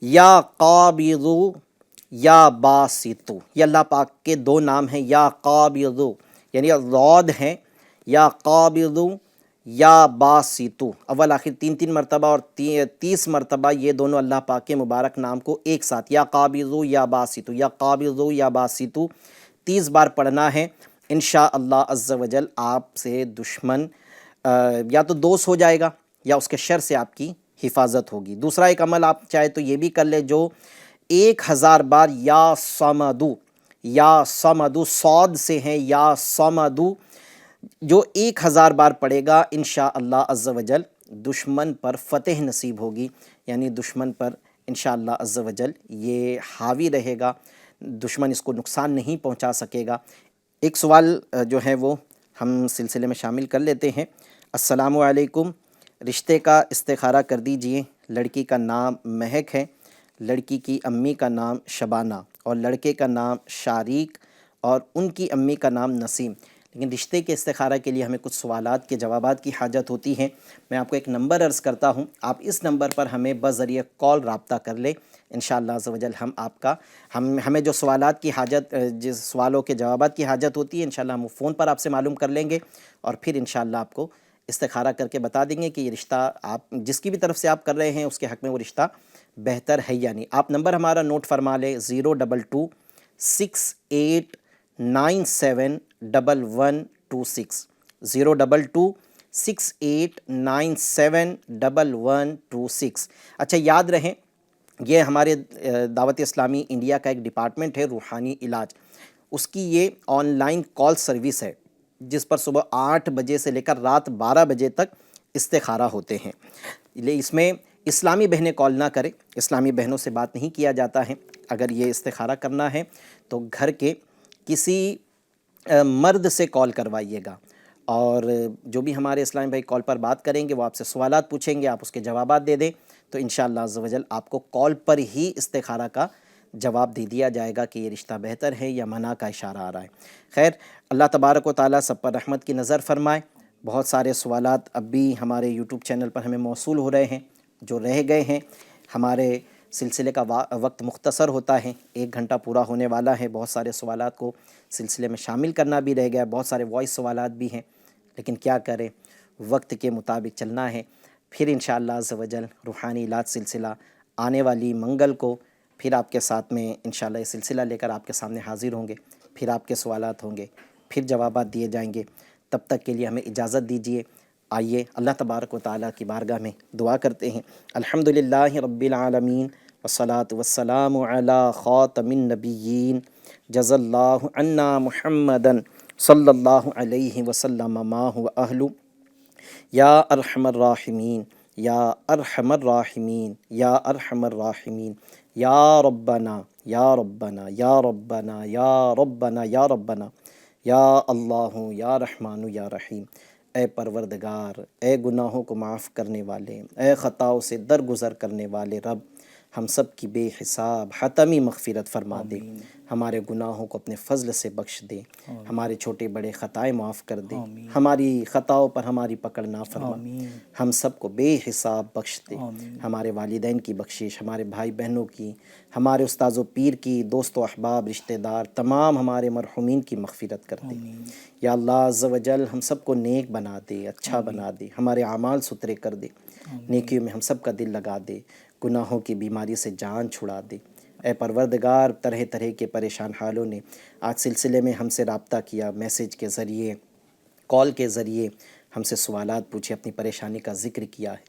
یا قابضو یا باسطو، یہ اللہ پاک کے 2 نام ہیں، یا قابضو یعنی ضاد ہیں، یا قابضو یا باسطو، اول آخر 3 مرتبہ اور 30 مرتبہ یہ دونوں اللہ پاک کے مبارک نام کو ایک ساتھ، یا قابضو یا باسطو، یا قابضو یا باسطو 30 بار پڑھنا ہے۔ انشاءاللہ عز و جل آپ سے دشمن یا تو دوست ہو جائے گا یا اس کے شر سے آپ کی حفاظت ہوگی۔ دوسرا ایک عمل آپ چاہے تو یہ بھی کر لے، جو 1000 بار یا صمدو صاد سے ہیں، یا صمدو، جو 1000 بار پڑھے گا انشاءاللہ عز و جل دشمن پر فتح نصیب ہوگی، یعنی دشمن پر انشاءاللہ عز و جل یہ حاوی رہے گا، دشمن اس کو نقصان نہیں پہنچا سکے گا۔ ایک سوال جو ہے وہ ہم سلسلے میں شامل کر لیتے ہیں۔ السلام علیکم، رشتے کا استخارہ کر دیجئے، لڑکی کا نام مہک ہے، لڑکی کی امی کا نام شبانہ اور لڑکے کا نام شاریک اور ان کی امی کا نام نسیم، لیکن رشتے کے استخارہ کے لیے ہمیں کچھ سوالات کے جوابات کی حاجت ہوتی ہے۔ میں آپ کو ایک نمبر عرض کرتا ہوں، آپ اس نمبر پر ہمیں بذریعہ کال رابطہ کر لیں، انشاءاللہ عز و جل ہم آپ کا ہمیں جو سوالات کی حاجت، جس سوالوں کے جوابات کی حاجت ہوتی ہے، انشاءاللہ ہم فون پر آپ سے معلوم کر لیں گے اور پھر انشاءاللہ آپ کو استخارہ کر کے بتا دیں گے کہ یہ رشتہ آپ جس کی بھی طرف سے آپ کر رہے ہیں اس کے حق میں وہ رشتہ بہتر ہے یا نہیں۔ آپ نمبر ہمارا نوٹ فرما لیں، 022 6897 1126، 022 6897 1126۔ اچھا یاد رہیں، یہ ہمارے دعوت اسلامی انڈیا کا ایک ڈپارٹمنٹ ہے روحانی علاج، اس کی یہ آن لائن کال سروس ہے جس پر صبح 8 بجے سے لے کر رات 12 بجے تک استخارہ ہوتے ہیں۔ اس میں اسلامی بہنیں کال نہ کریں، اسلامی بہنوں سے بات نہیں کیا جاتا ہے۔ اگر یہ استخارہ کرنا ہے تو گھر کے کسی مرد سے کال کروائیے گا، اور جو بھی ہمارے اسلامی بھائی کال پر بات کریں گے وہ آپ سے سوالات پوچھیں گے، آپ اس کے جوابات دے دیں تو انشاءاللہ عز و جل آپ کو کال پر ہی استخارہ کا جواب دے دیا جائے گا کہ یہ رشتہ بہتر ہے یا منع کا اشارہ آ رہا ہے۔ خیر، اللہ تبارک و تعالیٰ سب پر رحمت کی نظر فرمائے۔ بہت سارے سوالات اب بھی ہمارے یوٹیوب چینل پر ہمیں موصول ہو رہے ہیں جو رہ گئے ہیں۔ ہمارے سلسلے کا وقت مختصر ہوتا ہے، 1 گھنٹہ پورا ہونے والا ہے، بہت سارے سوالات کو سلسلے میں شامل کرنا بھی رہ گیا، بہت سارے وائس سوالات بھی ہیں، لیکن کیا کریں، وقت کے مطابق چلنا ہے۔ پھر انشاءاللہ عز و جل روحانی علاج سلسلہ آنے والی منگل کو پھر آپ کے ساتھ میں انشاءاللہ یہ سلسلہ لے کر آپ کے سامنے حاضر ہوں گے، پھر آپ کے سوالات ہوں گے، پھر جوابات دیے جائیں گے۔ تب تک کے لیے ہمیں اجازت دیجیے. آئیے اللہ تبارک و تعالیٰ کی بارگاہ میں دعا کرتے ہیں. الحمدللہ رب العالمین والصلاة والسلام علی خاتم النبیین جزا اللہ عنا محمدا صلی اللہ علیہ وسلم ما هو اہل یا ارحم الراحمین یا ارحم الراحمین یا ارحم الراحمین یا ربنا یا ربنا یا ربنا یا ربنا یا ربنا یا اللہ یا رحمان یا رحیم. اے پروردگار، اے گناہوں کو معاف کرنے والے، اے خطاؤں سے درگزر کرنے والے رب، ہم سب کی بے حساب حتمی مغفرت فرما دے. ہمارے گناہوں کو اپنے فضل سے بخش دے، ہمارے چھوٹے بڑے خطائیں معاف کر دے، ہماری خطاؤں پر ہماری پکڑ نہ فرما، ہم سب کو بے حساب بخش دے. ہمارے والدین کی بخشش، ہمارے بھائی بہنوں کی، ہمارے استاذ و پیر کی، دوست و احباب، رشتہ دار، تمام ہمارے مرحومین کی مغفرت کر دے. یا اللہ عز و جل ہم سب کو نیک بنا دے، اچھا بنا دے، ہمارے اعمال ستھرے کر دے، نیکیوں میں ہم سب کا دل لگا دے، گناہوں کی بیماری سے جان چھڑا دے. اے پروردگار، طرح طرح کے پریشان حالوں نے آج سلسلے میں ہم سے رابطہ کیا، میسیج کے ذریعے، کال کے ذریعے ہم سے سوالات پوچھے، اپنی پریشانی کا ذکر کیا ہے.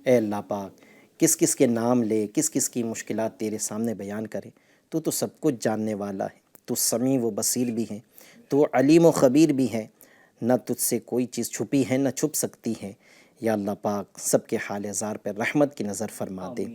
اے اللہ پاک، کس کس کے نام لے، کس کس کی مشکلات تیرے سامنے بیان کرے. تو سب کچھ جاننے والا ہے، تو سمیع و بصیر بھی ہے، تو علیم و خبیر بھی ہے. نہ تجھ سے کوئی چیز چھپی ہے نہ چھپ سکتی ہے. یا اللہ پاک، سب کے حال زار پر رحمت کی نظر فرما دے.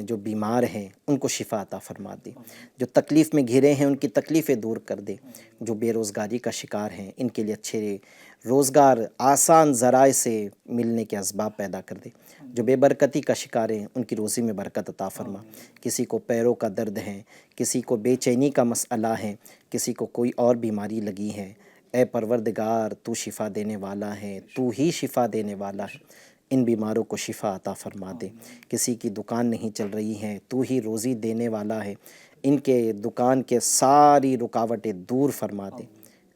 جو بیمار ہیں ان کو شفا عطا فرما دے، جو تکلیف میں گھرے ہیں ان کی تکلیفیں دور کر دے، جو بے روزگاری کا شکار ہیں ان کے لیے اچھے روزگار آسان ذرائع سے ملنے کے اسباب پیدا کر دے، جو بے برکتی کا شکار ہیں ان کی روزی میں برکت عطا فرما. کسی کو پیروں کا درد ہے، کسی کو بے چینی کا مسئلہ ہے، کسی کو کوئی اور بیماری لگی ہے. اے پروردگار، تو شفا دینے والا ہے، تو ہی شفا دینے والا ہے. ان بیماروں کو شفا عطا فرما دے. کسی کی دکان نہیں چل رہی ہے، تو ہی روزی دینے والا ہے، ان کے دکان کے ساری رکاوٹیں دور فرما دے.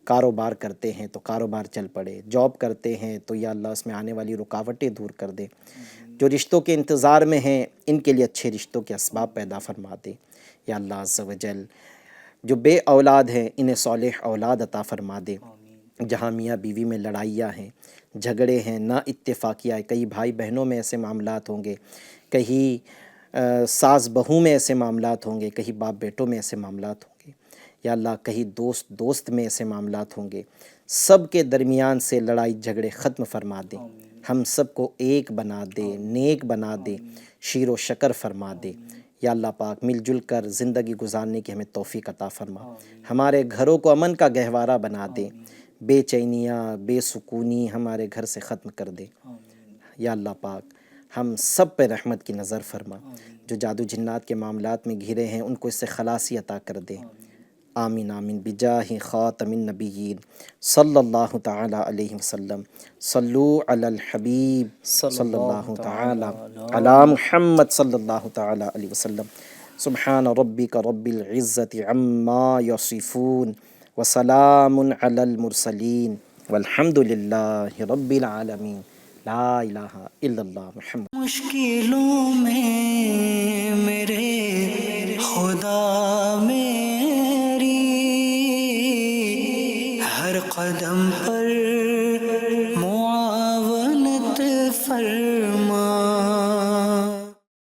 کاروبار کرتے ہیں تو کاروبار چل پڑے، جاب کرتے ہیں تو یا اللہ اس میں آنے والی رکاوٹیں دور کر دے. جو رشتوں کے انتظار میں ہیں ان کے لیے اچھے رشتوں کے اسباب پیدا فرما دے. یا اللہ عز و جل، جو بے اولاد ہیں انہیں صالح اولاد عطا فرما دے. جہاں میاں بیوی میں لڑائیاں ہیں، جھگڑے ہیں، نا اتفاقیاں ہیں، کئی بھائی بہنوں میں ایسے معاملات ہوں گے، کہیں ساس بہو میں ایسے معاملات ہوں گے، کہیں باپ بیٹوں میں ایسے معاملات ہوں گے، یا اللہ کہیں دوست میں ایسے معاملات ہوں گے. سب کے درمیان سے لڑائی جھگڑے ختم فرما دے. ہم سب کو ایک بنا دے، نیک بنا دے، شیر و شکر فرما دے. یا اللہ پاک، مل جل کر زندگی گزارنے کی ہمیں توفیق عطا فرما. ہمارے گھروں کو امن کا گہوارہ بنا دے. بے چینیاں، بے سکونی ہمارے گھر سے ختم کر دے. یا اللہ پاک، ہم سب پہ رحمت کی نظر فرما. جو جادو جنات کے معاملات میں گھرے ہیں ان کو اس سے خلاصی عطا کر دے. آمین آمین بجاہ خاتم النبیین صلی اللہ تعالی علیہ وسلم. صلو علی الحبیب صلی اللہ تعالی علی محمد صلی اللہ تعالی علیہ وسلم. سبحان ربک رب العزت عما یصفون وسلام علی المرسلین والحمد للہ رب العالمین. لا الہ الا اللہ محمد. مشکلوں میں میرے خدا میری ہر قدم پر